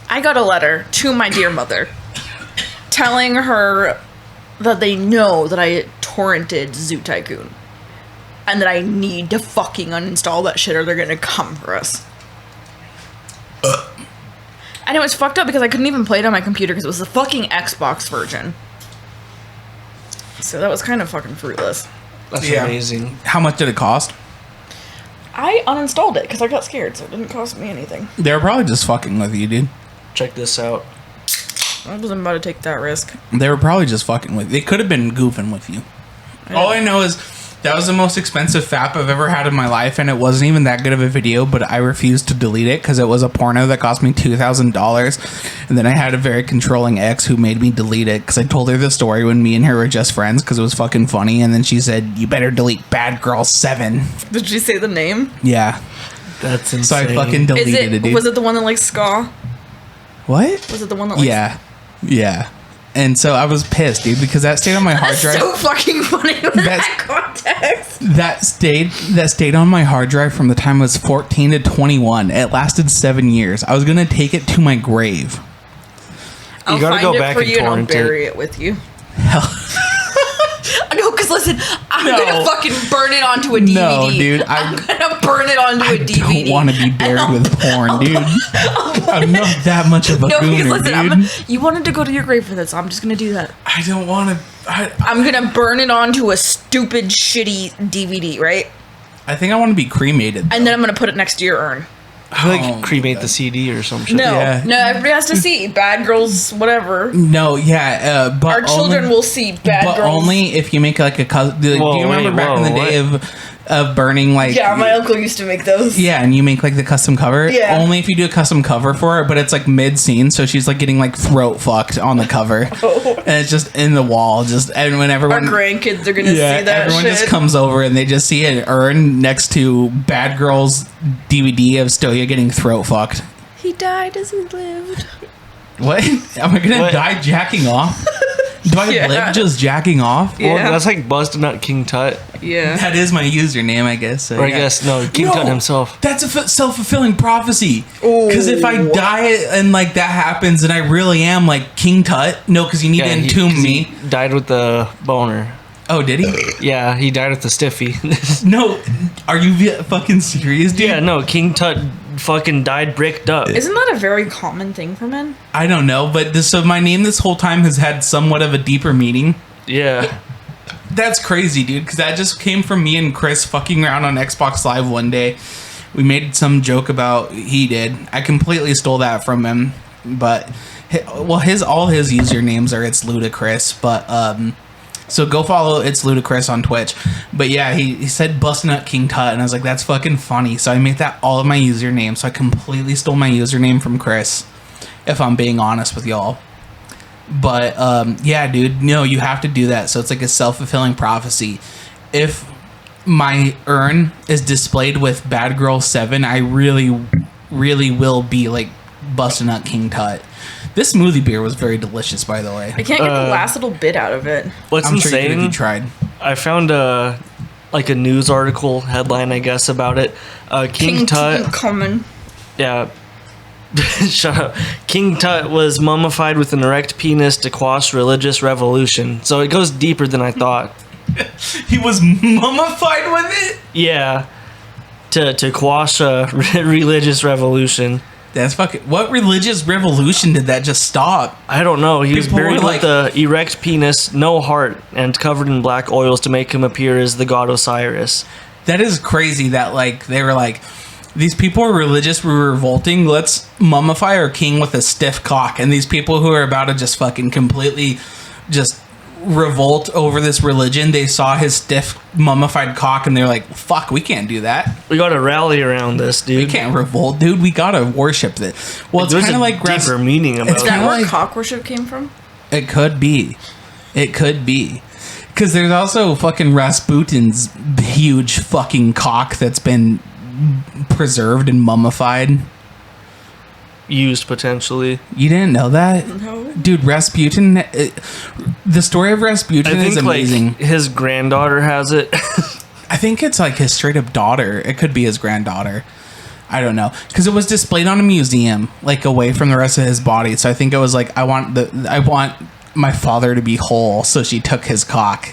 I got a letter to my dear mother telling her that they know that I torrented Zoo Tycoon and that I need to fucking uninstall that shit or they're gonna come for us. And it was fucked up because I couldn't even play it on my computer because it was the fucking Xbox version. So that was kind of fucking fruitless. That's Yeah. amazing. How much did it cost? I uninstalled it because I got scared, so it didn't cost me anything. They were probably just fucking with you, dude. Check this out. I wasn't about to take that risk. They were probably just fucking with you. They could have been goofing with you. All I know is that was the most expensive FAP I've ever had in my life, and it wasn't even that good of a video, but I refused to delete it because it was a porno that cost me $2,000. And then I had a very controlling ex who made me delete it because I told her the story when me and her were just friends because it was fucking funny. And then she said, "You better delete Bad Girl 7. Did you say the name? Yeah. That's insane. So I fucking Is deleted it, dude. was it the one that like ska? What? Was it the one that like Yeah. Yeah. And so I was pissed, dude, because that stayed on my hard That's drive. so fucking funny with That's- that context. That stayed on my hard drive from the time I was 14 to 21. It lasted 7 years. I was gonna take it to my grave. I'll gotta find go it back for and you and I'll torrent it. bury it with you. Hell, No, because listen, I'm No. gonna fucking burn it onto a DVD. No, dude, I'm gonna burn it onto I a DVD. don't want to be buried with porn, dude. I'm not that much of a No, because gooner, listen, dude. you wanted to go to your grave for this, so I'm just gonna do that. I don't want to. I'm gonna burn it onto a stupid, shitty DVD, right? I think I want to be cremated. And then I'm gonna put it next to your urn. I like Oh, cremate God. the CD or some shit. No, Yeah. no, everybody has to see Bad Girls, whatever. No, yeah, but Our children only, will see Bad but Girls. only if you make like a cousin. Do Whoa, you remember wait, back in the whoa, day of of burning like Yeah, my uncle used to make those. yeah, and you make like the custom cover. Yeah. Only if you do a custom cover for it, but it's like mid scene, so she's like getting like throat fucked on the cover, and it's just in the wall. Just and when Our everyone grandkids are gonna see that everyone shit. just comes over and they just see an urn next to Bad Girls DVD of Stoya getting throat fucked. He died as he lived. What? Am I gonna What? die jacking off? Do I Yeah. live just jacking off? Yeah. Well, that's like busting out King Tut. Yeah. That is my username, I guess. So, Or I yeah. guess, no, King Tut himself. That's a self-fulfilling prophecy. Because if I die and like that happens and I really am like King Tut, no, because you need to entomb 'cause me. he died with the boner. Oh, did he? Yeah, he died with the stiffy. No, are you fucking serious, dude? Yeah, no, King Tut fucking died bricked up. Isn't that a very common thing for men? I don't know, but so my name this whole time has had somewhat of a deeper meaning. Yeah. That's crazy, dude, because that just came from me and Chris fucking around on Xbox Live one day. We made some joke about he did. I completely stole that from him, but all his usernames are It's Ludicrous, but so go follow It's Ludicrous on Twitch. But yeah, he said busting up King Tut, and I was like, that's fucking funny. So I made that all of my username. So I completely stole my username from Chris, if I'm being honest with y'all. But yeah, dude, no, you have to do that. So it's like a self-fulfilling prophecy. If my urn is displayed with Bad Girl 7, I really, really will be like busting up King Tut. This smoothie beer was very delicious, by the way. I can't get the last little bit out of it. What's I'm sure you did if insane? you tried. I found a news article headline, I guess, about it. King Tut. Common. Yeah. Shut up. King Tut was mummified with an erect penis to quash religious revolution. So it goes deeper than I thought. He was mummified with it? Yeah. To quash a religious revolution. That's fucking... What religious revolution did that just stop? I don't know. He was People were buried like- with a erect penis, no heart, and covered in black oils to make him appear as the god Osiris. That is crazy that, like, they were like, these people are religious, we're revolting, let's mummify our king with a stiff cock. And these people who are about to just fucking completely just revolt over this religion, they saw his stiff mummified cock and they're like, fuck, we can't do that. We gotta rally around this, dude. We can't revolt, dude. We gotta worship it. Well, it's There's kind a of like... deeper meaning about It's it. Is that kinda where like- cock worship came from? It could be. It could be. Because there's also fucking Rasputin's huge fucking cock that's been preserved and mummified. Used potentially. You didn't know that? No. Dude, Rasputin... the story of Rasputin I is think amazing. like his granddaughter has it. I think it's like his straight up daughter. It could be his granddaughter. I don't know. Because it was displayed on a museum, like away from the rest of his body. So I think it was like, I want my father to be whole. So she took his cock.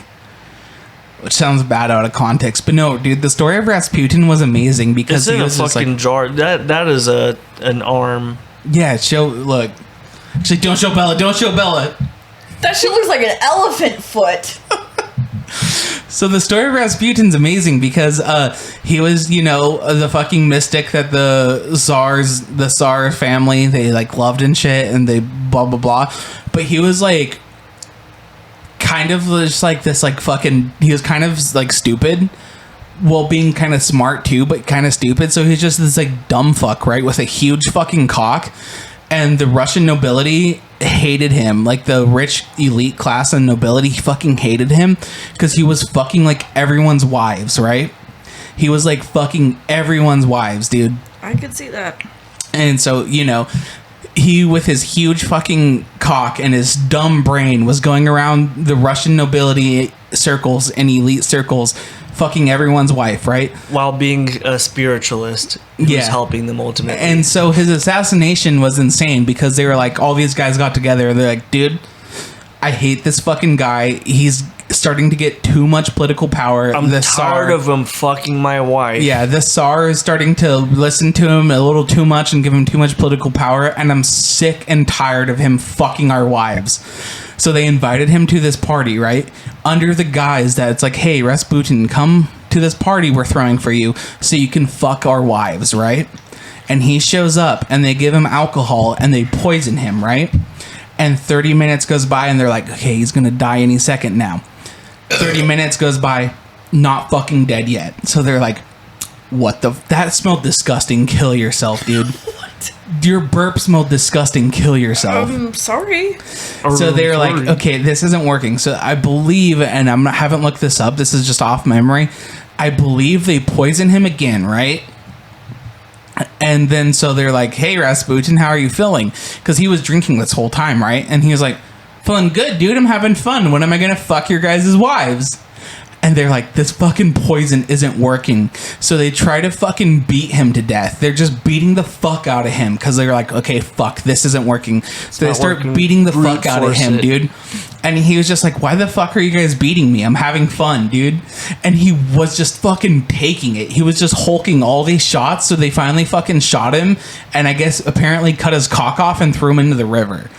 Which sounds bad out of context. But no, dude, the story of Rasputin was amazing because It's in he a was just fucking like... jar. That is an arm. Yeah, look. Actually, don't show Bella. Don't show Bella. That shit looks like an elephant foot. So the story of Rasputin's amazing because he was, the fucking mystic that the Tsar family, they like loved and shit, and they blah blah blah. But he was like kind of just like this like fucking, he was kind of like stupid while being kind of smart too, but kind of stupid. So he's just this like dumb fuck, right, with a huge fucking cock. And the Russian nobility hated him. Like the rich elite class and nobility fucking hated him because he was fucking like everyone's wives, right? He was like fucking everyone's wives, dude. I could see that. And so, he with his huge fucking cock and his dumb brain was going around the Russian nobility circles and elite circles fucking everyone's wife, right? While being a spiritualist who's Yeah. helping them ultimately. And so his assassination was insane because they were like, all these guys got together and they're like, dude, I hate this fucking guy. He's starting to get too much political power. I'm tired of him fucking my wife. Yeah, the Tsar is starting to listen to him a little too much and give him too much political power, and I'm sick and tired of him fucking our wives. So they invited him to this party, right? Under the guise that it's like, hey, Rasputin, come to this party we're throwing for you so you can fuck our wives, right? And he shows up, and they give him alcohol, and they poison him, right? And 30 minutes goes by, and they're like, okay, he's going to die any second now. 30 minutes goes by, not fucking dead yet. So they're like, what the? That smelled disgusting. Kill yourself, dude. What? Your burp smelled disgusting. Kill yourself. Sorry. So they're like, okay, this isn't working. So I believe, and haven't looked this up. This is just off memory. I believe they poison him again, right? And then so they're like, hey, Rasputin, how are you feeling? Because he was drinking this whole time, right? And he was like, feeling good, dude. I'm having fun. When am I going to fuck your guys' wives? And they're like, this fucking poison isn't working. So they try to fucking beat him to death. They're just beating the fuck out of him because they're like, okay, fuck, this isn't working. So they start beating the fuck out of him, dude. And he was just like, why the fuck are you guys beating me? I'm having fun, dude. And he was just fucking taking it. He was just hulking all these shots. So they finally fucking shot him. And I guess apparently cut his cock off and threw him into the river.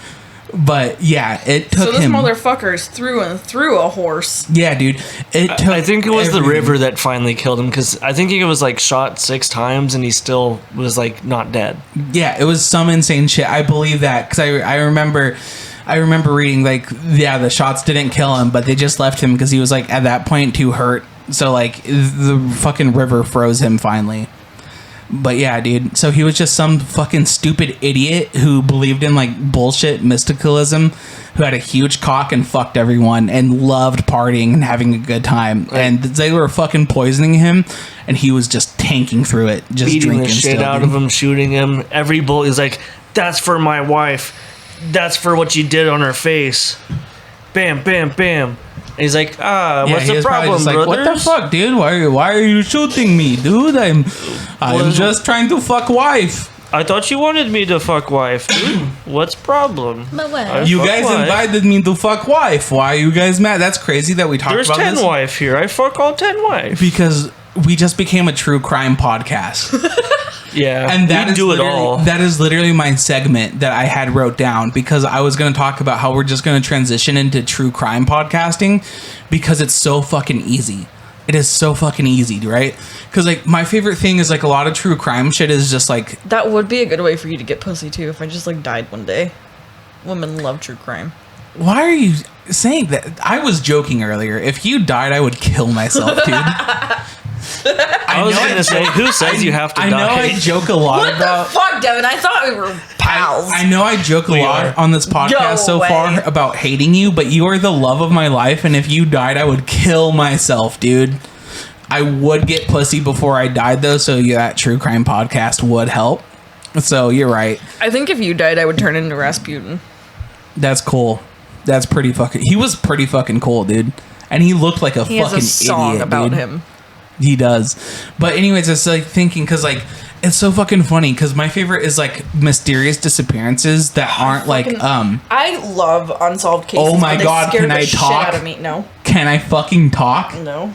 But yeah, it took him. So this motherfucker's through and through a horse. Yeah, dude. It took. I think it was the river that finally killed him because I think he was like shot 6 times and he still was like not dead. Yeah, it was some insane shit. I believe that because I remember reading like, yeah, the shots didn't kill him, but they just left him because he was like at that point too hurt. So like the fucking river froze him finally. But yeah, dude. So he was just some fucking stupid idiot who believed in like bullshit mysticalism, who had a huge cock and fucked everyone and loved partying and having a good time. Right. And they were fucking poisoning him, and he was just tanking through it, just beating drinking the shit still, out dude. of him, shooting him. Every bullet is like, "That's for my wife. That's for what you did on her face." Bam, bam, bam. And he's like, what's the problem, just like, brothers? what the fuck, dude? Why are you shooting me, dude? I'm just trying to fuck wife. I thought you wanted me to fuck wife, dude. What's problem? You guys invited me to fuck wife. Why are you guys mad? That's crazy that we talked There's about 10 this. wife here. I fuck all 10 wife. Because we just became a true crime podcast. Yeah, and that we do it all. That is literally my segment that I had wrote down because I was going to talk about how we're just going to transition into true crime podcasting because it's so fucking easy. It is so fucking easy, right? Because like my favorite thing is like a lot of true crime shit is just like that would be a good way for you to get pussy too. If I just like died one day, women love true crime. Why are you saying that? I was joking earlier. If you died, I would kill myself, dude. I was going to say, who says you have to die? I know I joke a lot what about... the fuck, Devin? I thought we were pals. I know I joke a lot on this podcast so far about hating you, but you are the love of my life, and if you died, I would kill myself, dude. I would get pussy before I died, though, so that true crime podcast would help. So, you're right. I think if you died, I would turn into Rasputin. That's cool. That's pretty fucking... He was pretty fucking cool, dude. And he looked like a fucking idiot, He has a song about dude. him. He does. But anyways, it's like thinking because like it's so fucking funny because my favorite is like mysterious disappearances that aren't like I love unsolved cases. Oh my they god, scare can the I shit talk? Out of me. No. Can I fucking talk? No.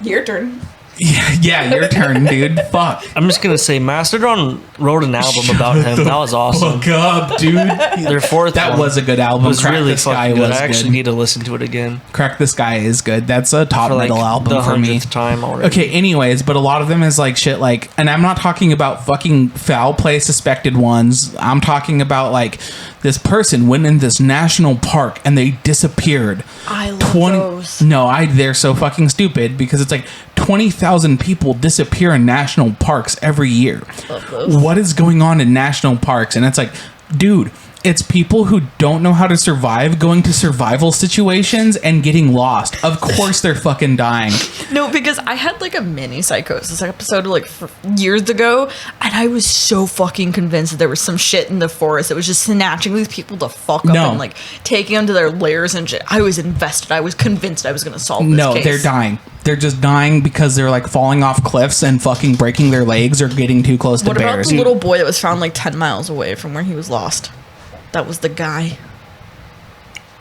Your turn. Yeah, your turn, dude. Fuck. I'm just going to say, Mastodon wrote an album about him. That was awesome. Fuck up, dude. Their fourth that one was a good album. was Crack really the Sky fucking good. was I actually good. need to listen to it again. Crack the Sky is good. That's a top For like metal album the for me. 100th time already. Okay, anyways, but a lot of them is like shit like, and I'm not talking about fucking foul play suspected ones. I'm talking about like this person went in this national park and they disappeared. I love those. No, they're so fucking stupid because it's like 20,000 people disappear in national parks every year. Love those. What is going on in national parks? And it's like, dude, it's people who don't know how to survive going to survival situations and getting lost. Of course they're fucking dying. No, because I had like a mini psychosis episode like years ago, and I was so fucking convinced that there was some shit in the forest that was just snatching these people the fuck up and like taking them to their lairs and shit. I was invested. I was convinced I was going to solve this case. They're dying. They're just dying because they're like falling off cliffs and fucking breaking their legs or getting too close to bears. What about the little boy that was found like 10 miles away from where he was lost? That was the guy.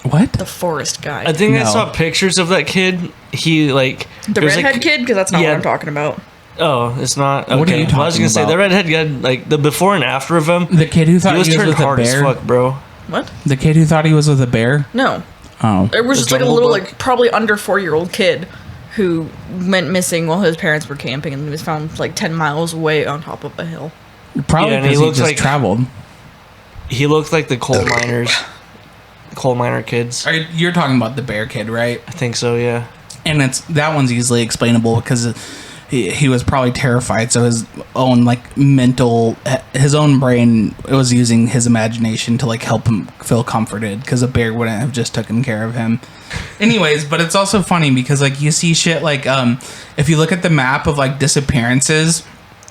What? The forest guy. I think I saw pictures of that kid. He like the redhead kid, because that's not what I'm talking about. Oh, it's not. Okay. What are you talking I was gonna say about? the redhead guy, like the before and after of him. The kid who thought he was turned with a hard as bear. fuck, bro. What? The kid who thought he was with a bear. No. Oh. It was The just like a Jungle little, Book? like probably under 4-year-old kid who went missing while his parents were camping, and he was found like 10 miles away on top of a hill. Probably Yeah, and he because he looks just like- traveled. He looked like the coal miner kids. You're talking about the bear kid, right? I think so. Yeah. And that one's easily explainable because he was probably terrified, so his own his own brain was using his imagination to like help him feel comforted, because a bear wouldn't have just taken care of him. Anyways, but it's also funny because like you see shit like if you look at the map of like disappearances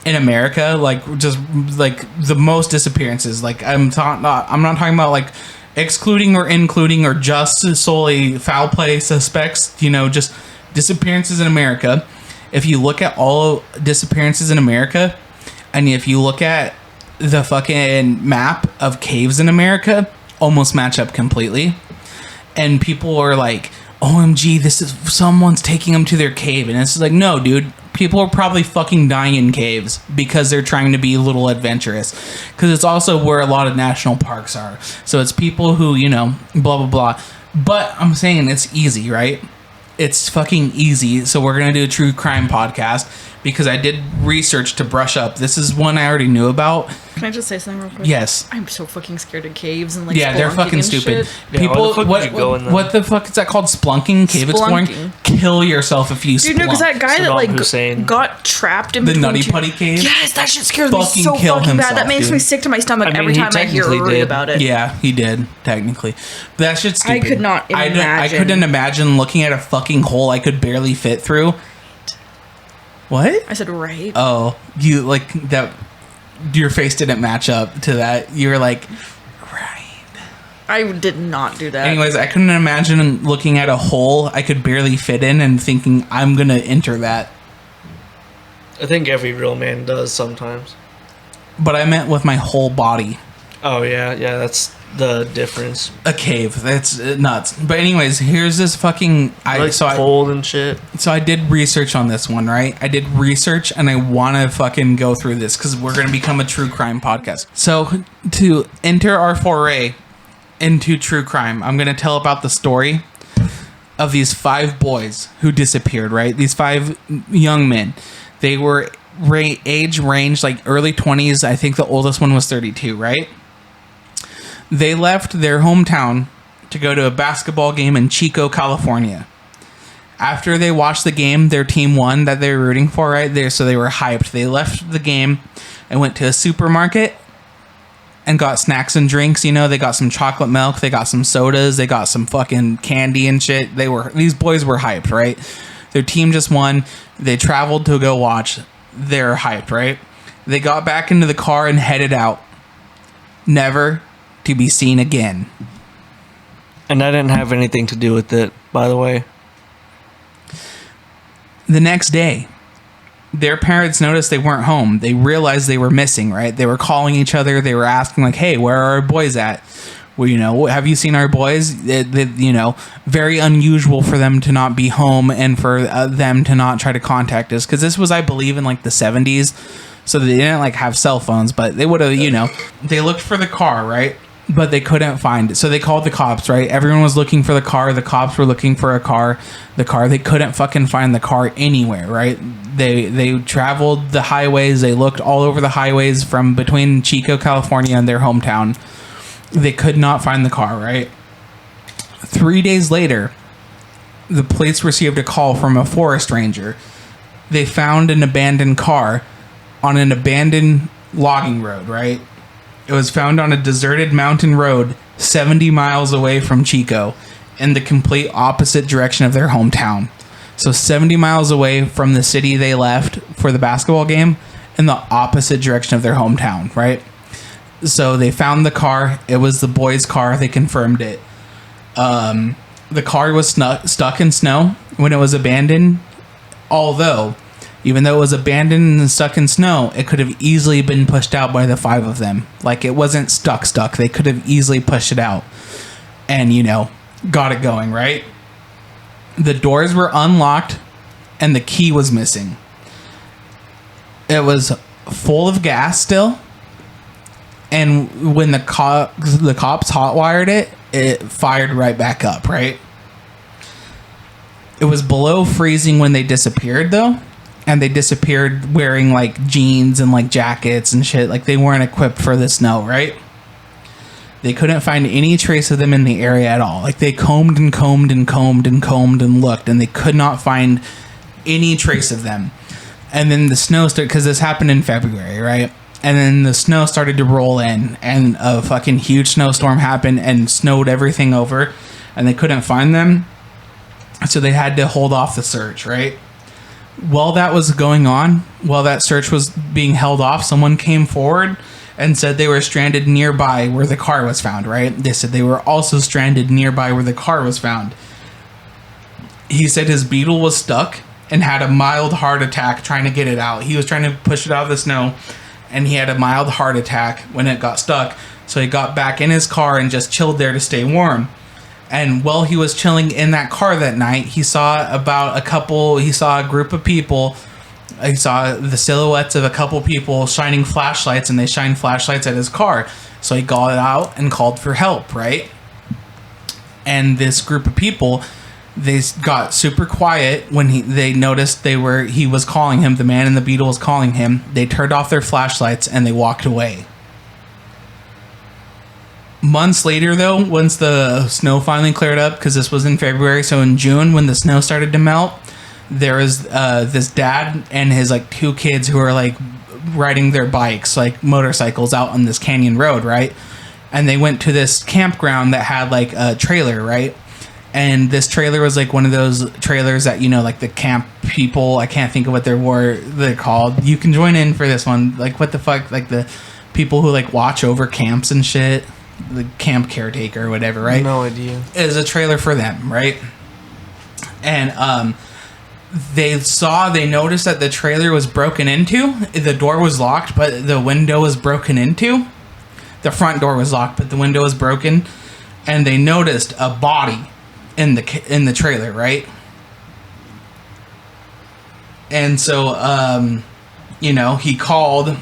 in America, like just like the most disappearances, like I'm not talking about like excluding or including or just solely foul play suspects, just disappearances in America. If you look at all disappearances in America, and if you look at the fucking map of caves in America, almost match up completely. And people are like, OMG, this is someone's taking them to their cave. And it's like, no, dude, people are probably fucking dying in caves because they're trying to be a little adventurous. Because it's also where a lot of national parks are. So it's people who, blah, blah, blah. But I'm saying it's easy, right? It's fucking easy. So we're going to do a true crime podcast because I did research to brush up. This is one I already knew about. Can I just say something real quick? Yes. I'm so fucking scared of caves and yeah, they're fucking stupid. Yeah, People, what the fuck is that called? Splunking? Cave exploring? Kill yourself if you splunk. Dude, no, because that guy Saddam that Hussein. got trapped in the between Nutty Putty cave? Yes, that shit scares me Fucking so kill fucking himself, bad. That makes dude. me sick to my stomach every he time I hear or technically read did. about it. Yeah, he did, technically. That shit's stupid. I could not imagine. I couldn't imagine looking at a fucking hole I could barely fit through. What? I said, right. Oh, you like that. Your face didn't match up to that. You were like, right. I did not do that. Anyways, I couldn't imagine looking at a hole I could barely fit in and thinking I'm gonna enter that. I think every real man does sometimes. But I meant with my whole body. Oh yeah, that's the difference. A cave. That's nuts. But anyways, here's this fucking. Cold and shit. So I did research on this one, right? I did research, and I want to fucking go through this because we're gonna become a true crime podcast. So to enter our foray into true crime, I'm gonna tell about the story of these 5 boys who disappeared. Right? These 5 young men. They were age range like early 20s. I think the oldest one was 32. Right? They left their hometown to go to a basketball game in Chico, California. After they watched the game, their team won that they were rooting for right there, so they were hyped. They left the game and went to a supermarket and got snacks and drinks. They got some chocolate milk, they got some sodas, they got some fucking candy and shit. These boys were hyped, right? Their team just won. They traveled to go watch. They're hyped, right? They got back into the car and headed out. Never to be seen again. And I didn't have anything to do with it, by the way. The next day, their parents noticed they weren't home. They realized they were missing, right? They were calling each other. They were asking like, hey, where are our boys at? Well, have you seen our boys? Very unusual for them to not be home and for them to not try to contact us. Because this was, I believe, in like the 70s. So they didn't like have cell phones, but they would have, they looked for the car, right? But they couldn't find it. So they called the cops, right? Everyone was looking for the car. The cops were looking for the car. They couldn't fucking find the car anywhere, right? They traveled the highways. They looked all over the highways from between Chico, California and their hometown. They could not find the car, right? 3 days later, the police received a call from a forest ranger. They found an abandoned car on an abandoned logging road, right? It was found on a deserted mountain road 70 miles away from Chico in the complete opposite direction of their hometown. So 70 miles away from the city they left for the basketball game in the opposite direction of their hometown, right? So they found the car. It was the boys' car. They confirmed it. The car was stuck in snow when it was abandoned, although even though it was abandoned and stuck in snow, it could have easily been pushed out by the 5 of them. Like, it wasn't stuck. They could have easily pushed it out and, got it going, right? The doors were unlocked and the key was missing. It was full of gas still. And when the cops hotwired it, it fired right back up, right? It was below freezing when they disappeared, though. And they disappeared wearing like jeans and like jackets and shit. Like they weren't equipped for the snow, right? They couldn't find any trace of them in the area at all. Like, they combed and combed and combed and combed and looked, and they could not find any trace of them. And then the snow started, because this happened in February, right? And then the snow started to roll in, and a fucking huge snowstorm happened and snowed everything over, and they couldn't find them. So they had to hold off the search, right? While that was going on, while that search was being held off, someone came forward and said they were stranded nearby where the car was found, right? They said they were also stranded nearby where the car was found. He said his Beetle was stuck and had a mild heart attack trying to get it out. He was trying to push it out of the snow, and he had a mild heart attack when it got stuck. So he got back in his car and just chilled there to stay warm. And while he was chilling in that car that night, he saw a group of people. He saw the silhouettes of a couple people shining flashlights, and they shined flashlights at his car. So he got out and called for help, right? And this group of people, they got super quiet when they noticed he was calling him. The man in the Beetle was calling him. They turned off their flashlights and they walked away. Months later, though, once the snow finally cleared up, because this was in February, so in June when the snow started to melt, there was this dad and his like 2 kids who were like riding their bikes, like motorcycles, out on this canyon road, right? And they went to this campground that had like a trailer, right? And this trailer was like one of those trailers that, you know, like the camp people, I can't think of what they're called. You can join in for this one. Like, what the fuck? Like the people who like watch over camps and shit. The camp caretaker or whatever, right? No idea. It was a trailer for them, right? And they noticed that the trailer was broken into. The door was locked, but the window was broken into. The front door was locked, but the window was broken. And they noticed a body in the trailer, right? And so, he called.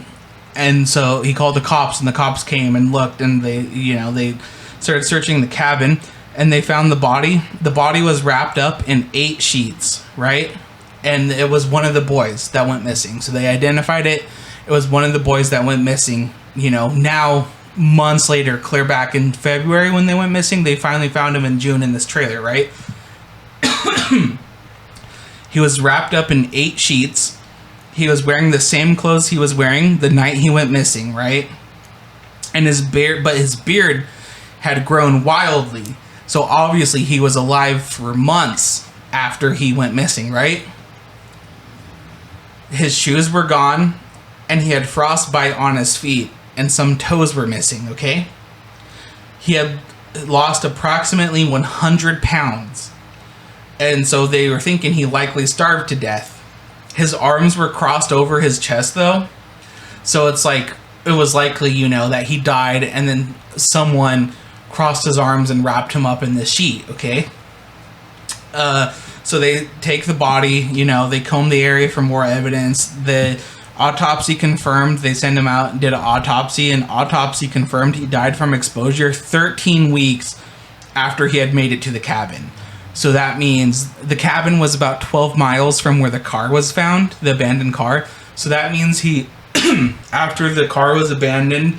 And so he called the cops, and the cops came and looked, and they started searching the cabin, and they found the body. The body was wrapped up in 8 sheets, right? And it was one of the boys that went missing. So they identified it. It was one of the boys that went missing. Now months later, clear back in February when they went missing, they finally found him in June in this trailer, right? He was wrapped up in 8 sheets. He was wearing the same clothes he was wearing the night he went missing, right? And his beard had grown wildly. So obviously he was alive for months after he went missing, right? His shoes were gone, and he had frostbite on his feet, and some toes were missing, okay? He had lost approximately 100 pounds. And so they were thinking he likely starved to death. His arms were crossed over his chest, though. So it was likely, that he died, and then someone crossed his arms and wrapped him up in the sheet, okay? So they take the body, they comb the area for more evidence. The autopsy confirmed. They send him out and did an autopsy, and autopsy confirmed he died from exposure 13 weeks after he had made it to the cabin. So that means the cabin was about 12 miles from where the car was found, the abandoned car. So that means he, after the car was abandoned,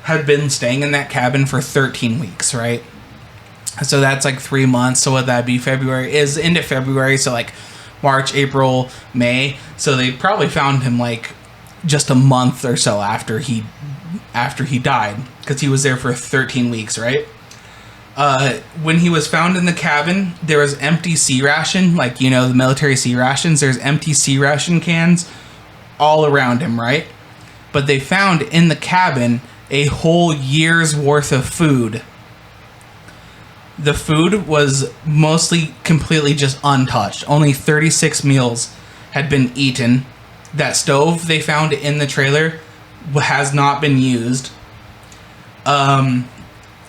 had been staying in that cabin for 13 weeks, right? So that's like 3 months. So what that'd be, February is into February. So like March, April, May. So they probably found him like just a month or so after he died, because he was there for 13 weeks, right? When he was found in the cabin, there was empty C ration, like, the military C rations. There's empty C ration cans all around him, right? But they found in the cabin a whole year's worth of food. The food was mostly completely just untouched. Only 36 meals had been eaten. That stove they found in the trailer has not been used.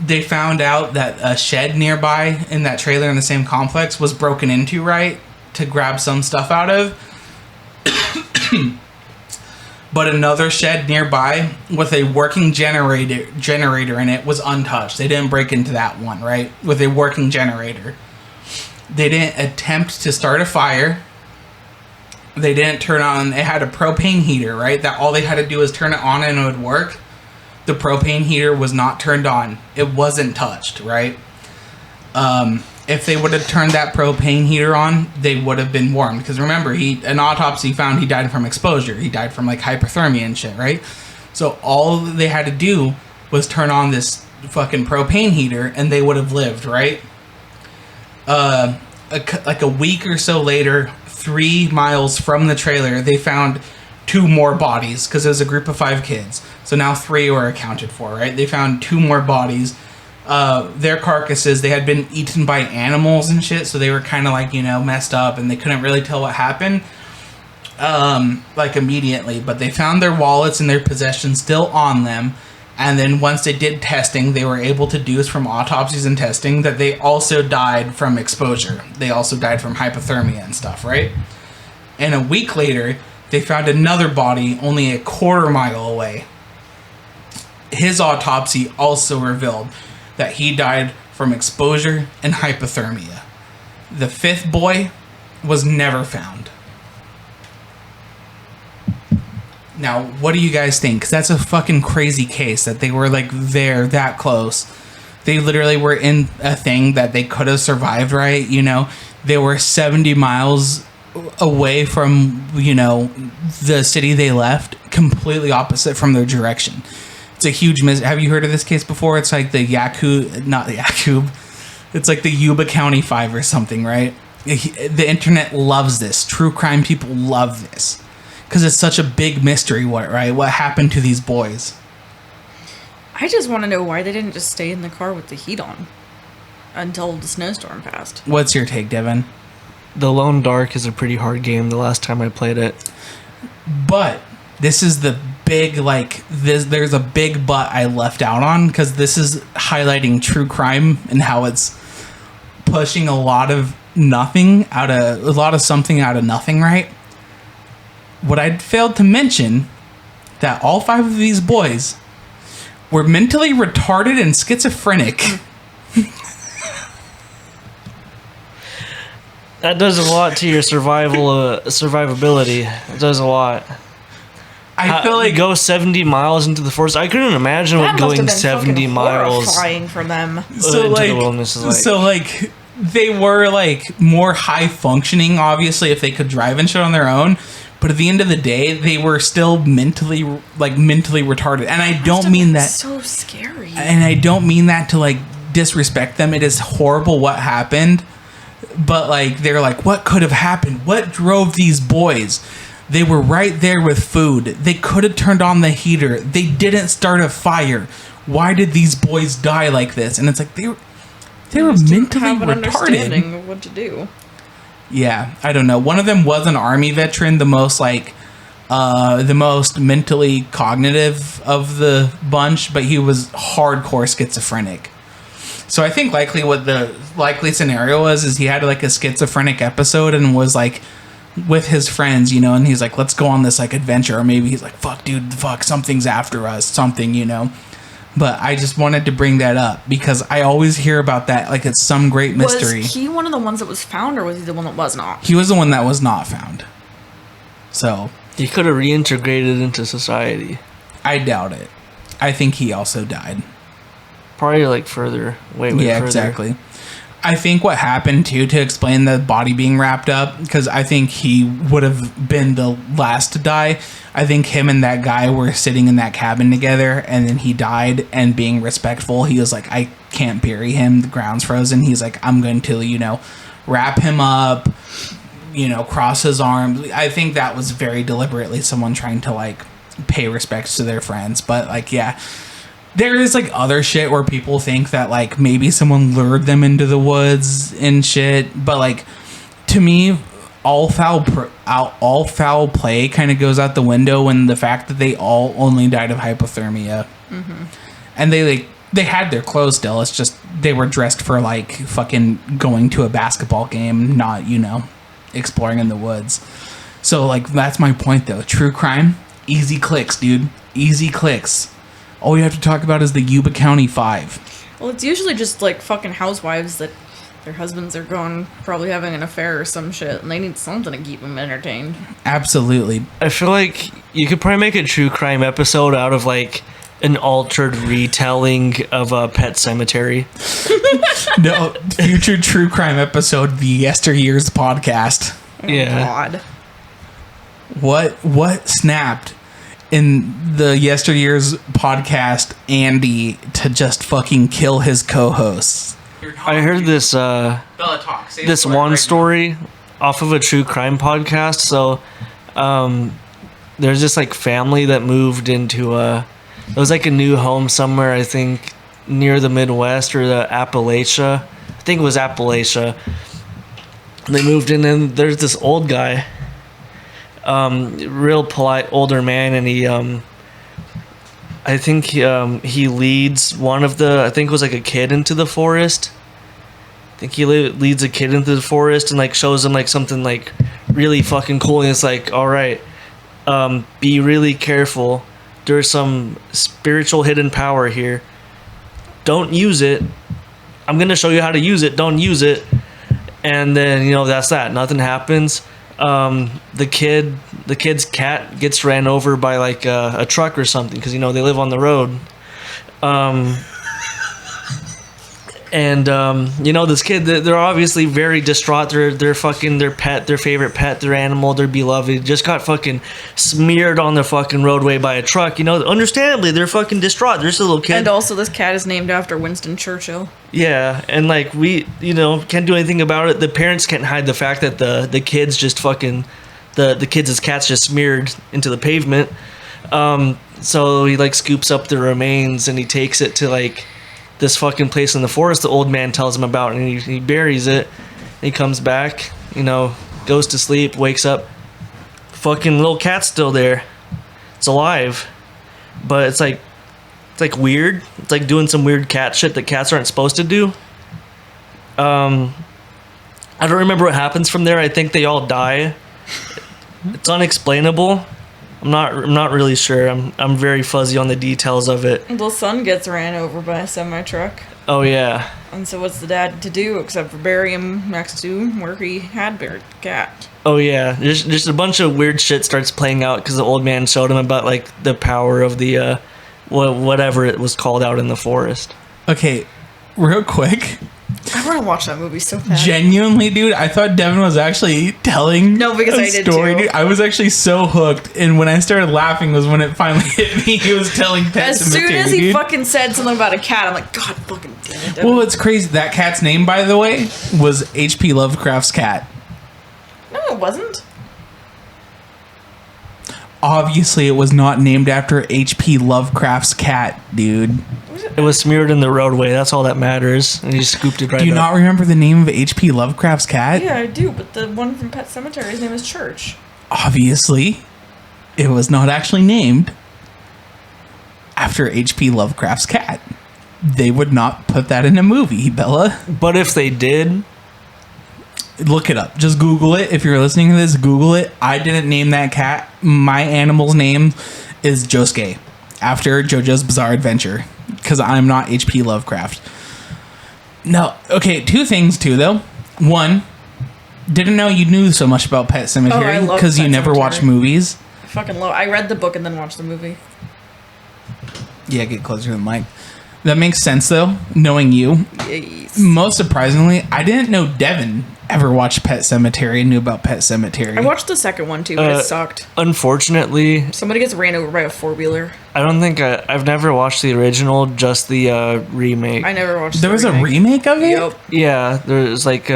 They found out that a shed nearby in that trailer in the same complex was broken into, right, to grab some stuff out of. But another shed nearby with a working generator in it was untouched. They didn't break into that one, right, with a working generator. They didn't attempt to start a fire. They didn't turn on. They had a propane heater, right, that all they had to do was turn it on and it would work. the propane heater was not turned on. It wasn't touched, right? If they would have turned that propane heater on, they would have been warmed. Because remember, an autopsy found he died from exposure. He died from like hypothermia and shit, right? So all they had to do was turn on this fucking propane heater, and they would have lived, right? Like a week or so later, 3 miles from the trailer, they found 2 more bodies because it was a group of 5 kids. So now 3 were accounted for, right? They found 2 more bodies. Their carcasses, they had been eaten by animals and shit, so they were kind of like, messed up, and they couldn't really tell what happened like immediately. But they found their wallets and their possessions still on them. And then once they did testing, they were able to deduce from autopsies and testing that they also died from exposure. They also died from hypothermia and stuff, right? And a week later, they found another body only a quarter mile away. His autopsy also revealed that he died from exposure and hypothermia. The 5th boy was never found. Now, what do you guys think? Because that's a fucking crazy case that they were like there that close. They literally were in a thing that they could have survived, right? They were 70 miles away from, the city they left, completely opposite from their direction. It's a huge have you heard of this case before? It's like the not the Yakub. It's like the Yuba County 5 or something, right? The internet loves this. True crime people love this. Because it's such a big mystery, right? What happened to these boys? I just want to know why they didn't just stay in the car with the heat on until the snowstorm passed. What's your take, Devin? The Lone Dark is a pretty hard game the last time I played it. But this is the big, there's a big but I left out on, because this is highlighting true crime and how it's pushing a lot of something out of nothing, right? What I failed to mention, that all 5 of these boys were mentally retarded and schizophrenic. That does a lot to your survivability. It does a lot. I feel like go 70 miles into the forest. I couldn't imagine what going 70 miles horrifying for them. So into like, the wilderness is like. So like they were like more high functioning, obviously, if they could drive and shit on their own. But at the end of the day, they were still mentally retarded. And I don't mean that so scary. And I don't mean that to like disrespect them. It is horrible what happened. But like they're like, what could have happened? What drove these boys? They were right there with food. They could have turned on the heater. They didn't start a fire. Why did these boys die like this? And it's like they were mentally have an retarded. Understanding of what to do. Yeah, I don't know. One of them was an army veteran, the most mentally cognitive of the bunch, but he was hardcore schizophrenic. So I think likely what the likely scenario was is he had like a schizophrenic episode and was like with his friends, and he's like, let's go on this like adventure, or maybe he's like, fuck dude, something's after us, something, But I just wanted to bring that up because I always hear about that like it's some great mystery. Was he one of the ones that was found, or was he the one that was not? He was the one that was not found. So he could have reintegrated into society. I doubt it. I think he also died. Probably like further. Way further. Yeah, exactly. I think what happened too, to explain the body being wrapped up, because I think he would have been the last to die. I think him and that guy were sitting in that cabin together, and then he died, and being respectful, he was like, I can't bury him, the ground's frozen. He's like, I'm going to, wrap him up, cross his arms. I think that was very deliberately someone trying to like pay respects to their friends. But like, yeah, there is like other shit where people think that like maybe someone lured them into the woods and shit, but like to me, all foul play kind of goes out the window when the fact that they all only died of hypothermia. Mm-hmm. And they had their clothes still. It's just they were dressed for like fucking going to a basketball game, not exploring in the woods. So like that's my point though. True crime, easy clicks, dude. Easy clicks. All you have to talk about is the Yuba County 5. Well, it's usually just like fucking housewives that their husbands are gone, probably having an affair or some shit, and they need something to keep them entertained. Absolutely. I feel like you could probably make a true crime episode out of like an altered retelling of a Pet Cemetery. No, future true crime episode, the Yesteryears podcast. Yeah. God. What snapped in the Yesteryears podcast Andy to just fucking kill his co-hosts? I heard this this one story off of a true crime podcast. So there's this like family that moved into it was like a new home somewhere, I think near the Midwest or the Appalachia. I think it was Appalachia. They moved in and there's this old guy, real polite older man, and he I think he leads one of the, I think it was like a kid into the forest. I think he leads a kid into the forest and like shows him like something like really fucking cool, and it's like, all right, be really careful. There's some spiritual hidden power here. Don't use it. I'm gonna show you how to use it. Don't use it. And then, you know, that's that. Nothing happens. The kid's cat gets ran over by like a truck or something, because, you know, they live on the road. And you know, this kid, they're obviously very distraught. Their fucking, their pet, their favorite pet, their animal, their beloved, just got fucking smeared on the fucking roadway by a truck. You know, understandably, they're fucking distraught. There's a little kid. And also, this cat is named after Winston Churchill. Yeah, and like we, you know, can't do anything about it. The parents can't hide the fact that the kids just fucking, the kids' cat's just smeared into the pavement. So he like scoops up the remains and he takes it to like this fucking place in the forest the old man tells him about, and he buries it. He comes back, you know, goes to sleep, wakes up, fucking little cat's still there. It's alive, but it's like weird. It's like doing some weird cat shit that cats aren't supposed to do. I don't remember what happens from there. I think they all die. It's unexplainable. I'm not really sure. I'm very fuzzy on the details of it. The son gets ran over by a semi-truck. Oh yeah. And so what's the dad to do except for bury him next to where he had buried the cat? Oh yeah. Just a bunch of weird shit starts playing out because the old man showed him about like the power of the whatever it was called out in the forest. Okay, real quick. I want to watch that movie so bad. Genuinely, dude, I thought Devin was actually telling No, because a I did story, too. dude. I was actually so hooked, and when I started laughing was when it finally hit me. He was telling Pet As Cemetery, soon as he dude. fucking said something about a cat, I'm like, God fucking damn it. Well, it's crazy. That cat's name, by the way, was H.P. Lovecraft's cat. No, it wasn't. Obviously, it was not named after H.P. Lovecraft's cat, dude. It was smeared in the roadway. That's all that matters. And he scooped it right Do you up. not remember the name of H.P. Lovecraft's cat? Yeah, I do, but the one from Pet Cemetery, his name is Church. Obviously, it was not actually named after H.P. Lovecraft's cat. They would not put that in a movie, Bella. But if they did, Look it up. Just Google it. If you're listening to this, Google it. I didn't name that cat. My animal's name is Josuke, after JoJo's Bizarre Adventure, because I'm not H.P. Lovecraft. No. Okay, two things, too, though. One, didn't know you knew so much about Pet Cemetery love because you Pet never Sematary. watch movies. I fucking love. I read the book and then watched the movie. Yeah, get closer to the mic. That makes sense, though, knowing you. Yes. Most surprisingly, I didn't know Devin ever watched Pet Cemetery and knew about Pet Cemetery. I watched the second one too, but it sucked. unfortunately, Somebody gets ran over by a four-wheeler. I don't think I've never watched the original, just the remake. I never watched. There was a remake of it? Yep. Yeah, there's like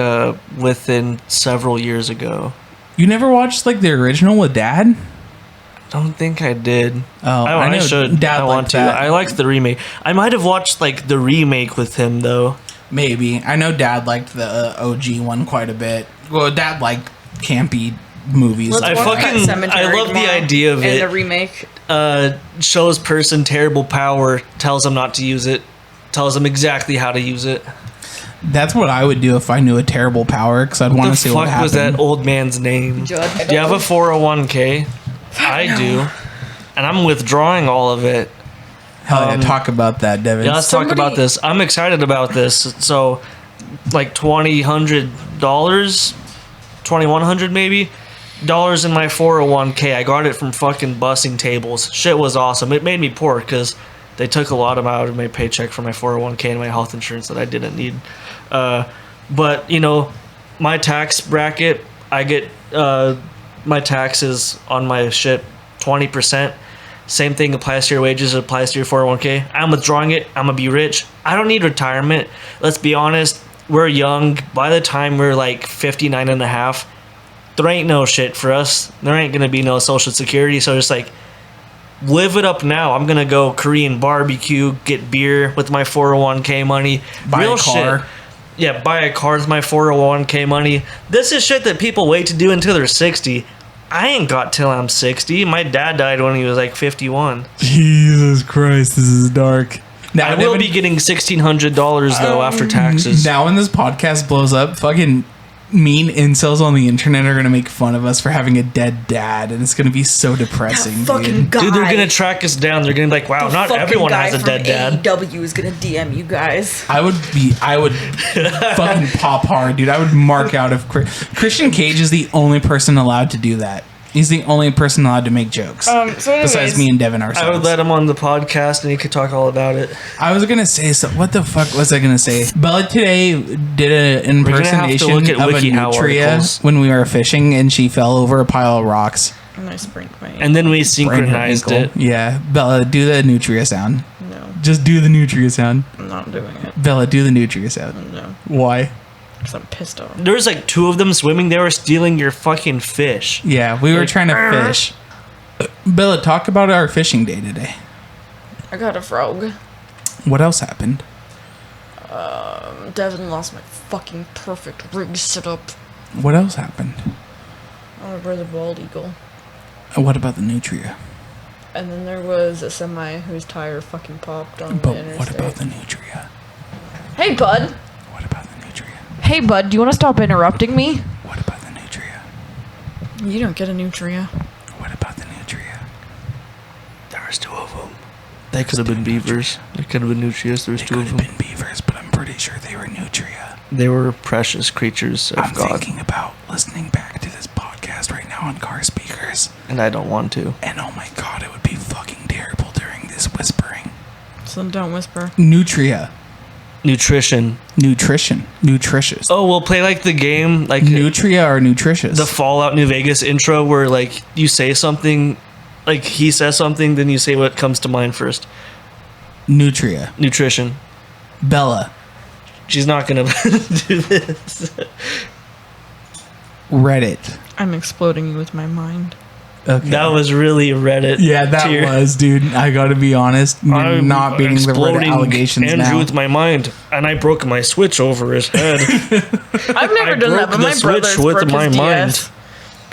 within several years ago. You never watched, like, the original with Dad? Don't think I did. Oh, I know should. Dad I want liked to. that. I liked the remake. I might have watched like the remake with him though. Maybe. I know Dad liked the OG one quite a bit. Well, Dad liked campy movies. Let's I watch fucking- Pet Cemetery I love the tomorrow idea of and it. the remake. Shows person terrible power, tells him not to use it, tells him exactly how to use it. That's what I would do if I knew a terrible power, because I'd want What to the see what fuck was happened. that old man's name? Judd. Do you have a 401k? I do. And I'm withdrawing all of it. Hell yeah, talk about that, Devin. Yeah, let's talk Somebody- about this. I'm excited about this. So, like $2,100, $2,100 maybe dollars in my 401k. I got it from fucking bussing tables. Shit was awesome. It made me poor because They took a lot out of my paycheck for my 401k and my health insurance that I didn't need. But, you know, my tax bracket, I get my taxes on my shit 20%. Same thing applies to your wages, it applies to your 401k. I'm withdrawing it. I'm going to be rich. I don't need retirement. Let's be honest. We're young. By the time we're like 59 and a half, there ain't no shit for us. There ain't going to be no social security. So just like, live it up now. I'm going to go Korean barbecue, get beer with my 401k money. Buy a car. Shit. Yeah, buy a car with my 401k money. This is shit that people wait to do until they're 60. I ain't got till I'm 60. My dad died when he was like 51. Jesus Christ, this is dark. Now, I will be getting $1,600 though after taxes. Now when this podcast blows up, fucking mean incels on the internet are going to make fun of us for having a dead dad, and it's going to be so depressing, dude. Guy. Dude, they're going to track us down. They're going to be like, wow, not everyone has a dead dad. AEW is going to DM you guys. I would fucking pop hard, dude. I would mark out if Christian Cage is the only person allowed to do that. He's the only person allowed to make jokes. So anyways, besides me and Devin ourselves. I would let him on the podcast and he could talk all about it. I was going to say, so what the fuck was I going to say? Bella today did an impersonation of a nutria when we were fishing, and she fell over a pile of rocks. And I sprained my ankle. And then we synchronized it. Yeah. Bella, do the nutria sound. No. Just do the nutria sound. I'm not doing it. Bella, do the nutria sound. No. Why? Because I'm pissed off. There was like 2 of them swimming. They were stealing your fucking fish. Yeah, we were trying to fish. Bella, talk about our fishing day today. I got a frog. What else happened? Devin lost my fucking perfect rig setup. What else happened? I bred a bald eagle. What about the nutria? And then there was a semi whose tire fucking popped on the But interstate. what about the nutria? Hey, bud. What about the nutria? Hey, bud, do you want to stop interrupting me? What about the nutria? You don't get a nutria. What about the nutria? There was 2 of them. They could have been beavers. They could have been nutrias. There was They 2 could of have them. been beavers, but I'm pretty sure they were nutria. They were precious creatures of I'm God. thinking about listening back to this podcast right now on car speakers. And I don't want to. And oh my god, it would be fucking terrible during this whispering. So then don't whisper. Nutria. Nutrition. Nutrition. Nutritious. Oh, we'll play like the game, like Nutria or nutritious? the Fallout New Vegas intro where like you say something, like he says something, then you say what comes to mind first. Nutria. Nutrition. Bella. She's not gonna do this. Reddit. I'm exploding you with my mind. Okay. That was really Reddit. Yeah, that tier. was, dude. I gotta be honest. You're I'm not beating the Reddit exploding allegations Andrew now. with my mind, and I broke my Switch over his head. I've never done that, broke but the my Switch brother's with broke my his mind. DS.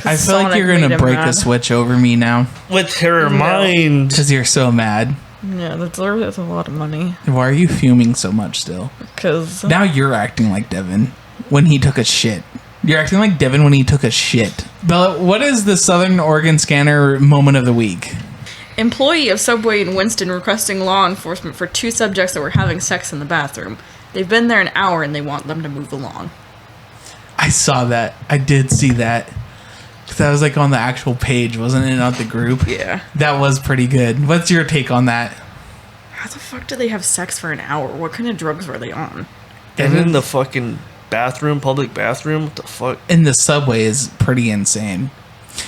I feel like you're gonna break the Switch over me now With her mind. because you're so mad. Yeah, that's a lot of money. Why are you fuming so much still? Because Now you're acting like Devin when he took a shit. You're acting like Devin when he took a shit. Bella, what is the Southern Oregon Scanner moment of the week? employee of Subway in Winston requesting law enforcement for 2 subjects that were having sex in the bathroom. They've been there an hour and they want them to move along. I saw that. I did see that. That was like on the actual page, wasn't it? Not the group. Yeah. That was pretty good. What's your take on that? How the fuck do they have sex for an hour? What kind of drugs were they on? And in the fucking bathroom, public bathroom, what the fuck? In the subway is pretty insane.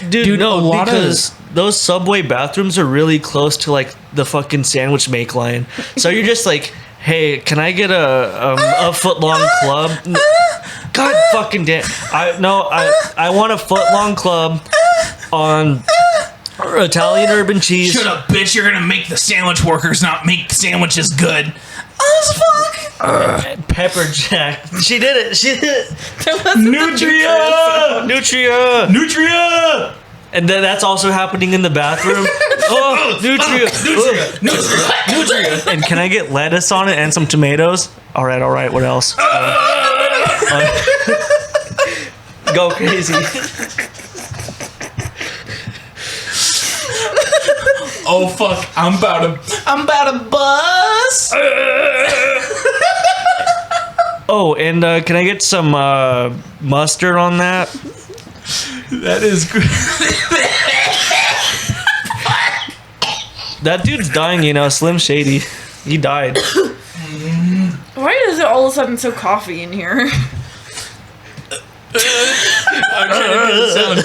Dude, no, a lot because those Subway bathrooms are really close to like the fucking sandwich make line. So you're just like, hey, can I get a foot long club? God fucking damn! I want a foot long club on Italian urban cheese. Shut up, bitch! You're gonna make the sandwich workers not make sandwiches good. Oh fuck! Pepper jack. She did it. She did it. Nutria! Nutria. Nutria! And then that's also happening in the bathroom. Oh, Nutria. Nutria. And can I get lettuce on it and some tomatoes? All right. What else? Go crazy. Oh fuck! I'm about to bust. Oh, and can I get some mustard on that? That is good. That dude's dying, Slim Shady. He died. Why is it all of a sudden so coffee in here? I'm trying to do the sound.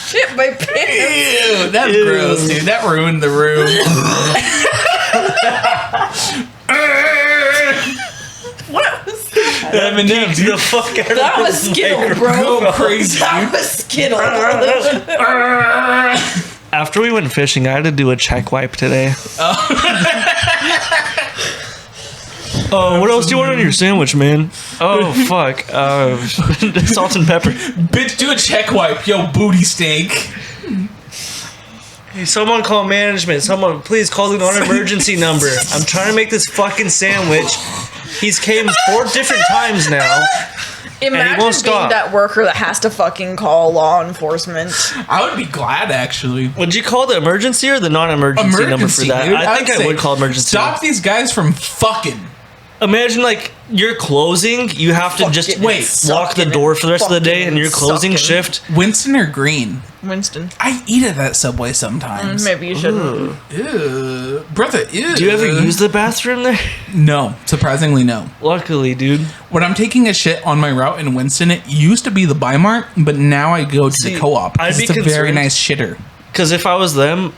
Shit, my pants. Ew, that's gross, dude. That ruined the room. What was that? M&M, The fuck out of That was Skittle, bro. Go crazy. That was Skittle. After we went fishing, I had to do a check wipe today. Oh, what else do you want on your sandwich, man? Oh, fuck. Salt and pepper. Bitch, do a check wipe, yo, booty steak. Hey, someone call management. Someone, please call the non-emergency number. I'm trying to make this fucking sandwich. He's came 4 different times now. Imagine won't being stop. that worker that has to fucking call law enforcement. I would be glad, actually. Would you call the emergency or the non-emergency number for that? dude. I think I say, would call emergency. Stop these guys from fucking. Imagine, like, you're closing. You have to just Fucking lock the sucking door for the rest of the day, fucking and your closing sucking. shift. Winston or Green? Winston. I eat at that Subway sometimes. Maybe you shouldn't. Ew. Brother, ew. Do you ever use the bathroom there? No. Surprisingly, no. Luckily, dude. When I'm taking a shit on my route in Winston, it used to be the Bi-Mart, but now I go to See, the Co-op. I'd be It's a very concerned- nice shitter. Because if I was them,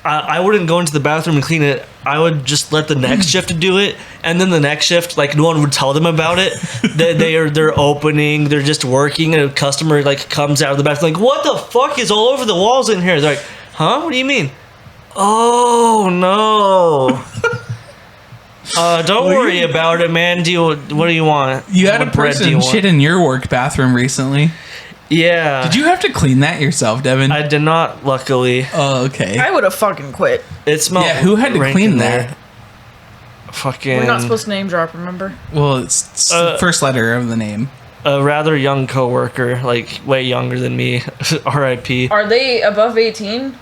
I wouldn't go into the bathroom and clean it. I would just let the next shift do it, and then the next shift, like, no one would tell them about it. They're opening, they're just working, and a customer like comes out of the bathroom like, "What the fuck is all over the walls in here?" They're like, "Huh? What do you mean?" Oh no. Don't worry about it, man. What do you want? You had a What bread do person you want? shit in your work bathroom recently. Yeah. Did you have to clean that yourself, Devin? I did not, luckily. Oh, okay. I would have fucking quit. It smelled. Yeah, who had to rank clean in that? there. Fucking. We're not supposed to name drop, remember? Well, it's the first letter of the name. A rather young coworker, like way younger than me. R.I.P. Are they above 18?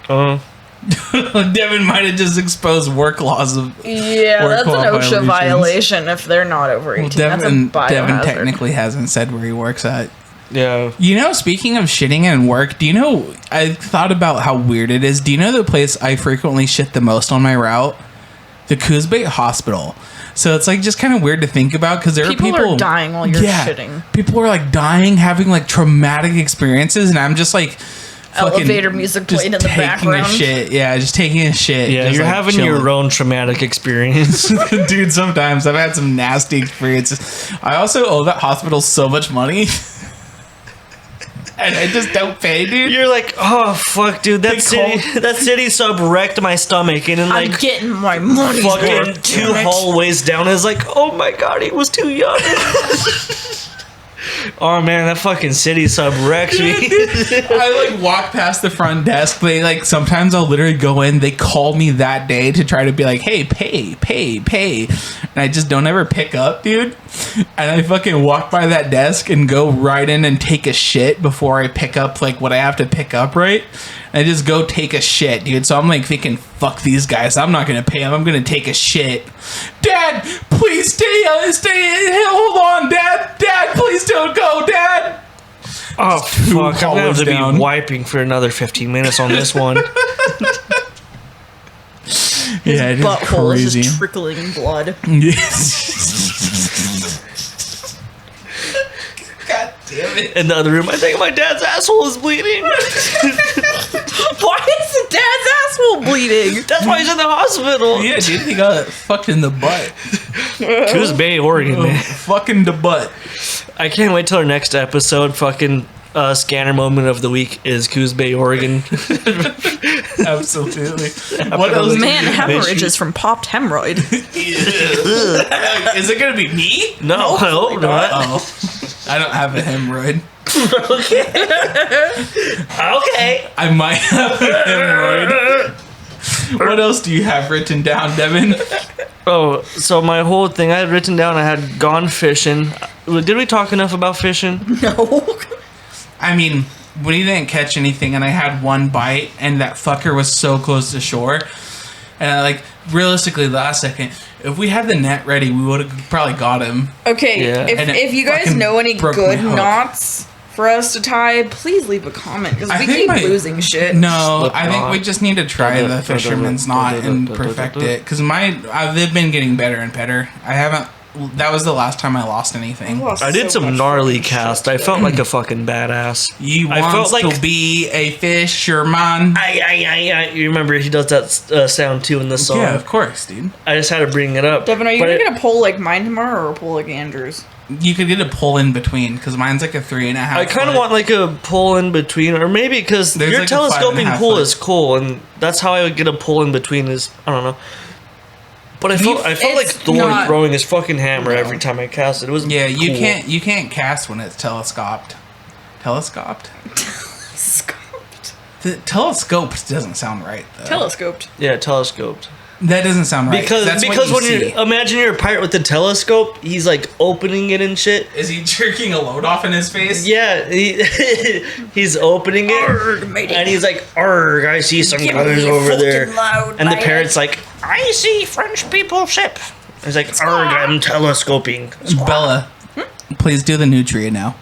Devin might have just exposed work laws of. Yeah, Work that's an law OSHA violations. violation if they're not over 18. Well, Devin That's a biohazard. technically hasn't said where he works at. Yeah. You know, speaking of shitting and work, do you know, I thought about how weird it is. Do you know the place I frequently shit the most on my route? The Coos Bay Hospital. So it's like just kind of weird to think about because there People are people are dying while you're shitting. People are like dying, having like traumatic experiences, and I'm just like fucking Elevator music just playing in the taking background. a shit. Yeah, just taking a shit. Yeah, just, you're like, having chilling. your own traumatic experience. Dude, sometimes I've had some nasty experiences. I also owe that hospital so much money. And I just don't pay, dude. You're like, oh fuck, dude, that city sub wrecked my stomach, and then I'm like getting my money. fucking 2 hallways down is like, oh my god, he was too young. Oh man, that fucking city sub wrecked me. I like walk past the front desk. They like sometimes I'll literally go in. They call me that day to try to be like, hey, pay, and I just don't ever pick up, dude. And I fucking walk by that desk and go right in and take a shit before I pick up like what I have to pick up, right? And I just go take a shit, dude. So I'm like thinking, fuck these guys. I'm not gonna pay them. I'm gonna take a shit. Dad, please stay. Hold on, Dad. Dad, please don't go, Dad. Oh fuck, I'm gonna have to down. be wiping for another 15 minutes on this one. Yeah, it is Butthole is crazy. just trickling blood. God damn it. In the other room, I think my dad's asshole is bleeding. Why is the dad's asshole bleeding? That's why he's in the hospital. Yeah, dude, he got fucked in the butt. Coos Bay, Oregon, man. Fucking the butt. I can't wait till our next episode. Fucking scanner moment of the week is Coos Bay, Oregon. Absolutely. What else? Man, hemorrhages from popped hemorrhoid. Is it gonna be me? No, I hope not. Oh, I don't have a hemorrhoid. Okay. I might have a hemorrhoid. What else do you have written down, Devin? Oh, so my whole thing I had written down, I had gone fishing. Did we talk enough about fishing? No. I mean, when you didn't catch anything and I had one bite and that fucker was so close to shore, and I like realistically last second, if we had the net ready, we would have probably got him. Okay, Yeah. if And it you guys fucking know any broke good my hook. knots for us to tie, please leave a comment because I we think keep losing shit. No, Slip I think knot. we just need to try the fisherman's knot and perfect it. Because they've been getting better and better. I haven't. That was the last time I lost anything. I did so some much gnarly fucking cast. shit I felt today. like a fucking badass. You I want felt like to be a fisherman? You remember he does that sound too in the song. Yeah, of course, dude. I just had to bring it up. Devin, are you But gonna it- get a poll like mine tomorrow or a poll like Andrew's? You could get a pull in between because mine's like a 3.5. I kind of foot. want like a pull in between, or maybe because There's your like a telescoping 5.5 pool foot. is cool, and that's how I would get a pull in between. Is I don't know. But I felt like It's Thor not- throwing his fucking hammer No. every time I cast it. It was Yeah, you cool. can't cast when it's telescoped. Telescoped? The telescoped doesn't sound right though. Telescoped. Yeah, telescoped. That doesn't sound right. Because that's because what when you you see. imagine you're a pirate with the telescope, he's like opening it and shit. Is he jerking a load off in his face? Yeah, he's opening it, Arrgh, matey. and he's like, "Arg, I see some Give colors me a over there." fucking loud, And the man. parrot's like, "I see French people ship." He's like, "Arg, I'm telescoping." Bella, please do the nutria now.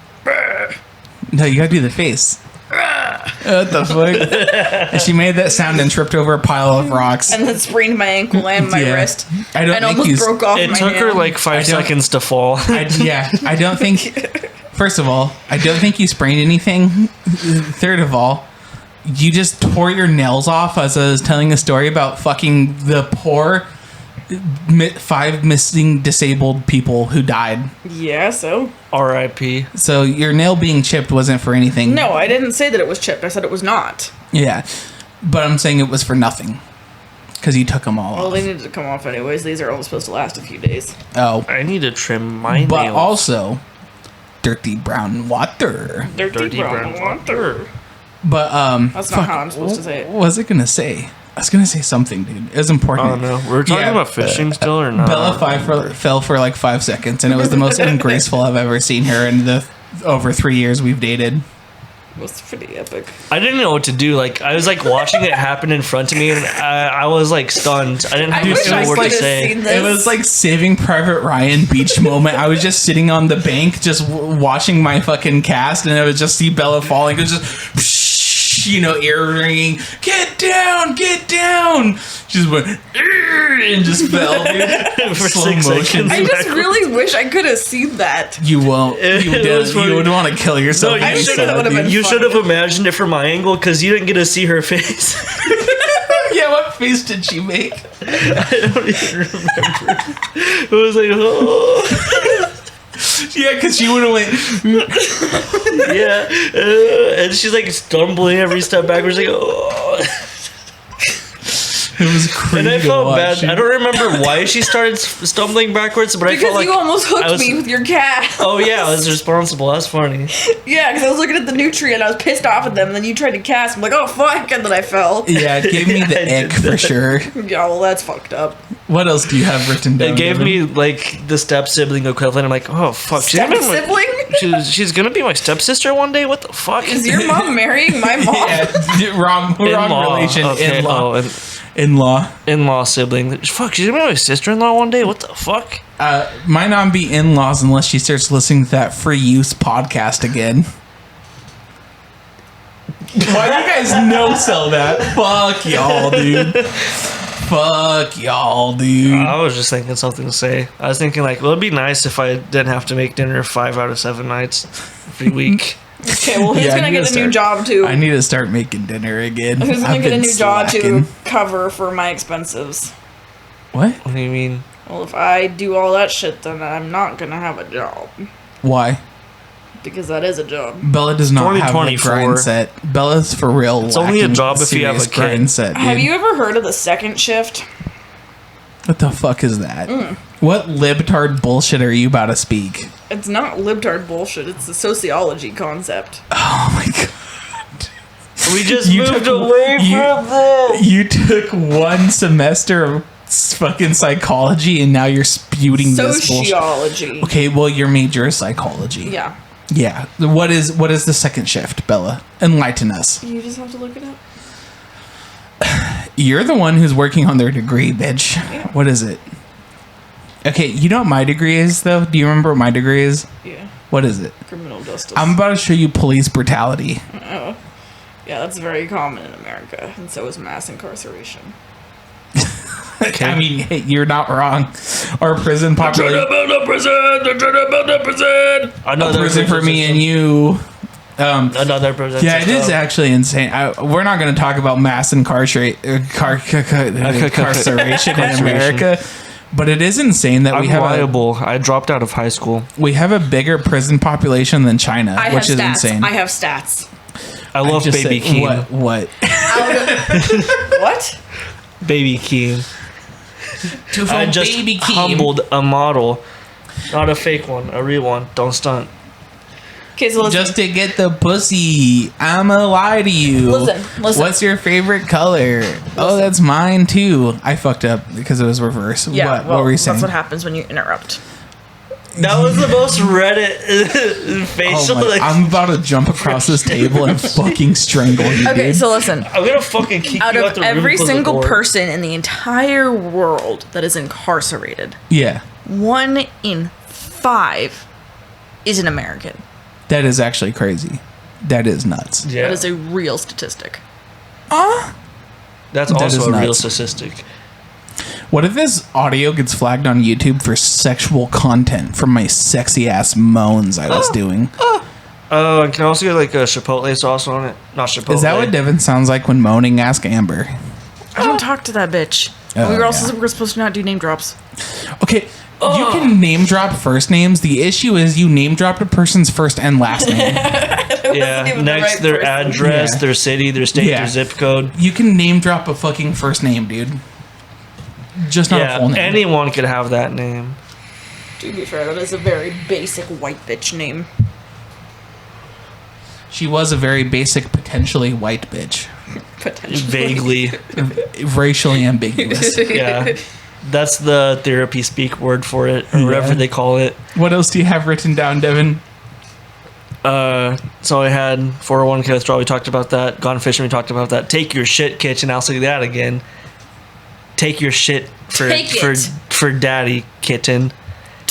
No, you gotta do the face. What the fuck? And she made that sound and tripped over a pile of rocks. And then sprained my ankle and my Yeah. wrist. I don't and think almost you- broke off It my took her nail. like 5 I don't- seconds to fall. I don't think. First of all, I don't think you sprained anything. Third of all, you just tore your nails off as I was telling a story about fucking the poor 5 missing disabled people who died. Yeah, so? R.I.P. So your nail being chipped wasn't for anything. No, I didn't say that it was chipped. I said it was not. Yeah, but I'm saying it was for nothing because you took them all Well, off. they needed to come off anyways. These are only supposed to last a few days. Oh, I need to trim my but nails. also dirty brown water. Dirty brown water. But That's not how I'm supposed to say it. What was I gonna say? I was gonna say something, dude. It was important. Oh no, we're talking Yeah, about fishing still or not? Bella fell for like 5 seconds, and it was the most ungraceful I've ever seen her in the over 3 years we've dated. It was pretty epic. I didn't know what to do. Like I was like watching it happen in front of me, and I was like stunned. I didn't I have wish a I word to could have say. seen this. It was like Saving Private Ryan beach moment. I was just sitting on the bank, just watching my fucking cast, and I would just see Bella falling. It was just, ear ringing. Get down, get down. She just went and just fell, dude. For Slow 6 motion. seconds. I just really wish I could have seen that. You won't. You It was funny. would want to kill yourself. No, if you you should saw that it, would've dude. been You funny. should have imagined it from my angle because you didn't get to see her face. Yeah, what face did she make? I don't even remember. It was like, oh. Yeah, because she would have went. Yeah, and she's like stumbling every step backwards, like, oh. It was creepy. And I to felt watch. bad. I don't remember why she started stumbling backwards, but I Because felt like you almost hooked I was- me with your cat. Oh yeah, I was responsible. That's funny. Yeah, because I was looking at the nutrient and I was pissed off at them. And then you tried to cast. I'm like, oh fuck, and then I fell. Yeah, it gave me the I ick did for sure. Yeah, well that's fucked up. What else do you have written down? It gave Devin? me like the step sibling equivalent. I'm like, oh fuck, she's gonna be my- Sibling? she's gonna be my stepsister one day. What the fuck? Is your mom marrying my mom? Yeah, wrong In-law. relation. Okay. In-law. Oh, In-law. in-law sibling. Fuck, she's gonna be my sister-in-law one day. What the fuck? Might not be in-laws unless she starts listening to that free use podcast again. Why do you guys no sell that? Fuck y'all, dude. Fuck y'all, dude. I was just thinking something to say. I was thinking like, well, it'd be nice if I didn't have to make dinner 5 out of 7 nights every week. Okay, well he's Yeah, I gonna need get to a new start- job too. I need to start making dinner again. Who's gonna I've get a been new job slacking. to cover for my expenses? What? What do you mean? Well, if I do all that shit, then I'm not gonna have a job. Why? Because that is a job. Bella does not have a 2024. grind set. Bella's for real. It's only a lacking job if you have a serious kid. grind set. Have dude. you ever heard of the second shift? What the fuck is that? Mm. What libtard bullshit are you about to speak? It's not libtard bullshit. It's the sociology concept. Oh my god. We just You moved took- away you- from this. You took one semester of fucking psychology and now you're spewting this bullshit. Sociology. Okay, well your major is psychology. Yeah. Yeah. What is the second shift, Bella? Enlighten us. You just have to look it up. You're the one who's working on their degree, bitch. Yeah. What is it? Okay, you know what my degree is though? Do you remember what my degree is? Yeah. What is it? Criminal justice. I'm about to show you police brutality. Oh. Yeah, that's very common in America, and so is mass incarceration. I mean, hey, you're not wrong. Our prison population. They're trying to build a prison. A prison for me and you. Another prison. Yeah, it is actually insane. We're not going to talk about mass incarceration in America, but it is insane that I'm liable. I dropped out of high school. we have a bigger prison population than China, which is insane. I have stats. I love just Baby said- Keem. What? What? Baby Keem. I just Baby Keem. humbled a model. Not a fake one, a real one. Don't stunt. Okay, so listen. Just to get the pussy. I'ma lie to you. Listen. What's your favorite color? Oh, that's mine too. I fucked up because it was reverse. Yeah, What were you saying? that's what happens when you interrupt. That was the most Reddit facial. Oh my, I'm about to jump across this table and fucking strangle you, Okay, dude. so listen. I'm gonna fucking kick Out you out of the room. every and close the single door. person in the entire world that is incarcerated, Yeah, 1 in 5 is an American. that is actually crazy. That is nuts. Yeah, That is a real statistic. that's that also is a real nuts. statistic. What if this audio gets flagged on YouTube for sexual content from my sexy ass moans I was doing? Oh, and can I also get like a chipotle sauce on it? Not chipotle. Is that what Devin sounds like when moaning? Ask Amber. I don't talk to that bitch. Oh, we were yeah. we're supposed to not do name drops. Okay, you can name drop first names. The issue is you name dropped a person's first and last name. Yeah, even the next right their person. address, Yeah. their city, their state, Yeah. their zip code. You can name drop a fucking first name, dude. Just not a Yeah, full name. anyone could have that name. To be fair, that is a very basic white bitch name. She was a very basic, potentially white bitch. Potentially. Vaguely. Racially ambiguous. Yeah. That's the therapy speak word for it, or whatever Yeah. they call it. What else do you have written down, Devin? So I had 401k withdrawal. We talked about that. Gone fishing. We talked about that. Take your shit, kitchen. I'll say that again. Take your shit for Take it. for daddy, kitten.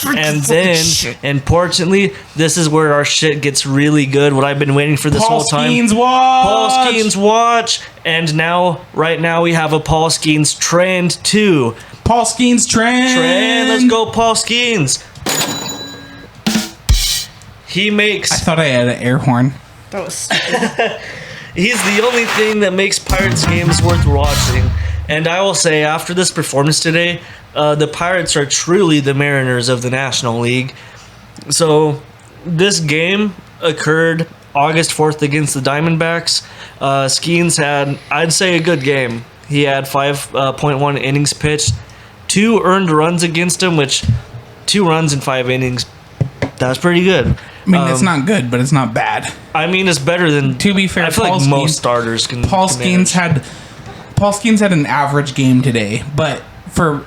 And Fucking then, shit. importantly, this is where our shit gets really good. What I've been waiting for this whole time. Skeens watch. Paul Skeens watch. And now, right now, we have a Paul Skeens trend too. Paul Skeens trend. Let's go, Paul Skeens. He makes. I thought I had an air horn. That was stupid. He's the only thing that makes Pirates games worth watching. And I will say, after this performance today, the Pirates are truly the Mariners of the National League. So, this game occurred August 4th against the Diamondbacks. Skeens had, I'd say, a good game. He had 5.1 innings pitched, 2 earned runs against him, which 2 runs in 5 innings, that's pretty good. I mean, it's not good, but it's not bad. I mean, it's better than. To be fair, I feel Paul like most Skeens- starters can. Paul can Skeens manage. had an average game today, but for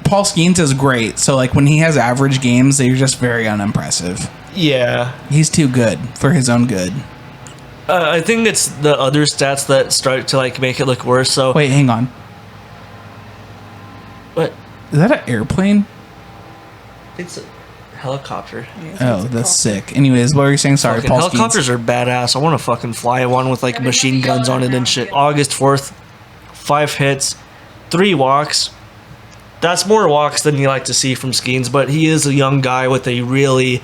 Paul Skeens is great. So like when he has average games, they're just very unimpressive. Yeah. He's too good for his own good. I think it's the other stats that start to like make it look worse. So Wait, hang on. what? Is that an airplane? It's a helicopter. Oh, that's sick. Anyways, what were you saying? Sorry, Fucking Paul helicopters Skeens. are badass. I want to fucking fly one with like machine guns on it and shit. August 4th, 5 hits, 3 walks. That's more walks than you like to see from Skeens, but he is a young guy with a really,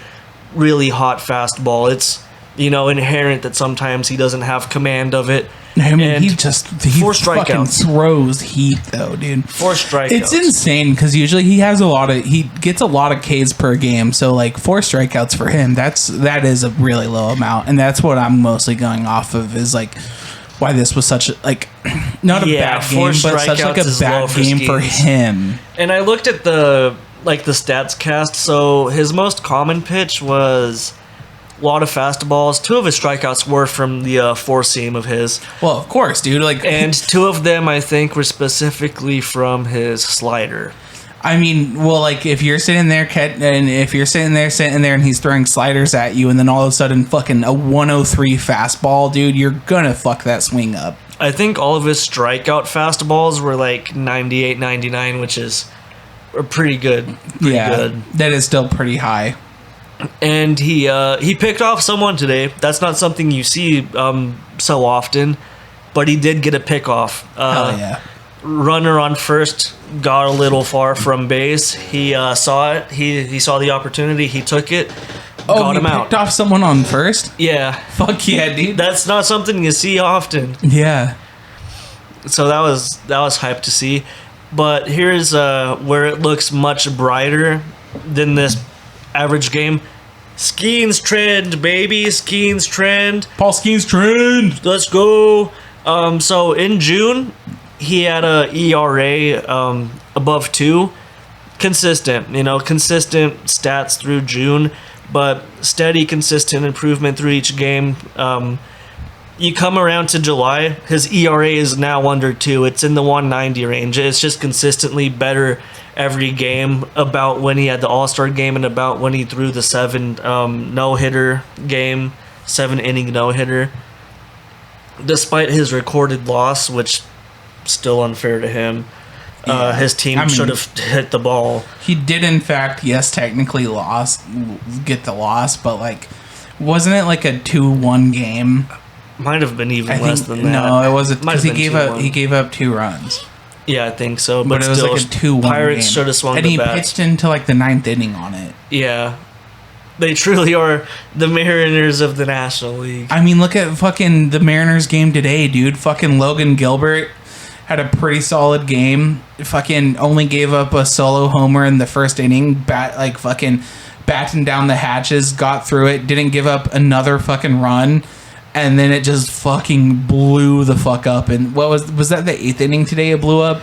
really hot fastball. It's, inherent that sometimes he doesn't have command of it. I mean, And he 4 fucking strikeouts. throws heat though, dude. 4 strikeouts. It's insane because usually he gets a lot of Ks per game. So like 4 strikeouts for him, that is a really low amount, and that's what I'm mostly going off of is like why this was such like not a Yeah, bad 4 game, but such like a strikeouts is low bad for game for Skeens. him. And I looked at the stats cast. So his most common pitch was a lot of fastballs. 2 of his strikeouts were from the 4-seam of his, Well, of course, dude. Like, and 2 of them I think were specifically from his slider. I mean, well, like if you're sitting there and he's throwing sliders at you, and then all of a sudden, fucking a 103 fastball, dude, you're gonna fuck that swing up. I think all of his strikeout fastballs were like 98, 99, which is pretty good. Pretty good. That is still pretty high. and he picked off someone today. That's not something you see so often, but he did get a pick off. Hell yeah. Runner on first got a little far from base. He saw it. He saw the opportunity. He took it. Got him out. Picked off someone on first? Yeah. Fuck yeah, dude. That's not something you see often. Yeah. So that was hype to see. But here's where it looks much brighter than this average game. Skeens trend, baby. Skeens trend. Paul Skeens trend. Let's go. So in June, he had a ERA above 2. Consistent, consistent stats through June, but steady, consistent improvement through each game. You come around to July, his ERA is now under 2. It's in the 190 range. It's just consistently better every game, about when he had the All-Star game and about when he threw the 7 no-hitter game, 7-inning no-hitter. Despite his recorded loss, which still unfair to him, his team should have hit the ball. He did, in fact, yes, technically get the loss, but wasn't it like a 2-1 game? Might have been even less than that. No, it wasn't, because he gave up 2 runs. Yeah, I think so. But it was still, like a 2-1 Pirates game. should have swung and the bat. And he pitched into the 9th inning on it. Yeah. They truly are the Mariners of the National League. I mean, look at fucking the Mariners game today, dude. Fucking Logan Gilbert had a pretty solid game. Fucking only gave up a solo homer in the first inning. Fucking batting down the hatches, got through it, didn't give up another fucking run. And then it just fucking blew the fuck up. And what was that the 8th inning today it blew up?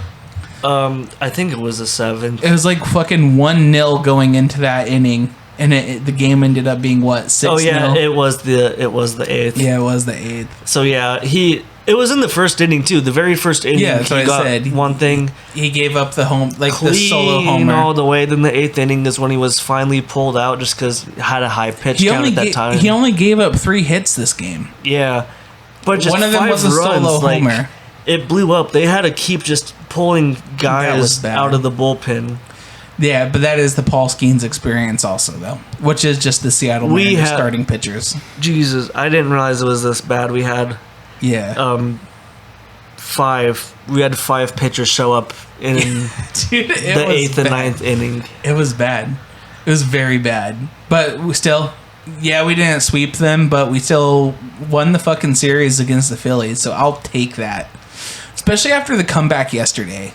I think it was the 7th. It was fucking 1-0 going into that inning. And the game ended up being what, 6-0? Oh yeah, it was the 8th. Yeah, it was the 8th. So yeah, it was in the first inning too. The very first inning, yeah, that's what I said. One thing. He gave up the home, the solo Clean homer all the way. Then the 8th inning is when he was finally pulled out, just because he had a high pitch count at that time. He only gave up 3 hits this game. Yeah, but just one of them was a solo homer. It blew up. They had to keep just pulling guys out of the bullpen. Yeah, but that is the Paul Skeens experience also, though, which is just the Seattle Mariners starting pitchers. Jesus, I didn't realize it was this bad. We had 5 pitchers show up in Dude, the 8th and 9th inning. It was bad. It was very bad. But we still, we didn't sweep them, but we still won the fucking series against the Phillies, so I'll take that. Especially after the comeback yesterday.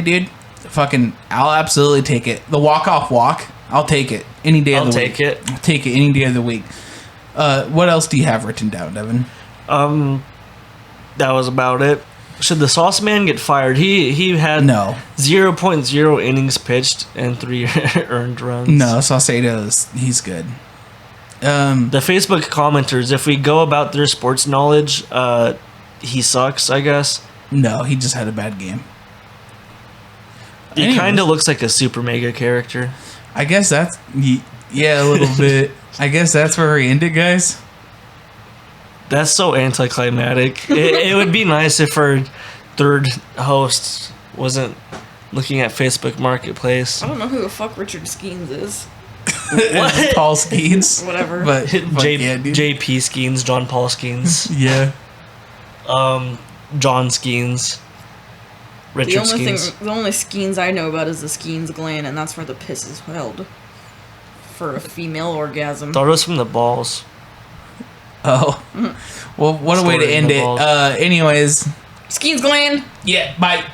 Dude, I'll absolutely take it. The walk-off walk, I'll take it any day of the week. I'll take it any day of the week. What else do you have written down, Devin? That was about it. Should the Sauce Man get fired? He had 0.0 innings pitched and 3 earned runs. No, Saucedo's he's good. The Facebook commenters, if we go about their sports knowledge, he sucks, I guess. No, he just had a bad game. He kind of looks like a super mega character. I guess that's a little bit. I guess that's where we end it, guys. That's so anticlimactic. It would be nice if our third host wasn't looking at Facebook Marketplace. I don't know who the fuck Richard Skeens is. What? Paul Skeens. Whatever. But JP Skeens, John Paul Skeens. Yeah. John Skeens. Richard Skeens. The only Skeens I know about is the Skeens gland, and that's where the piss is held for a female orgasm. Thought it was from the balls. Oh. Well, what a way to end it. Anyways. Skeens gland. Yeah, bye.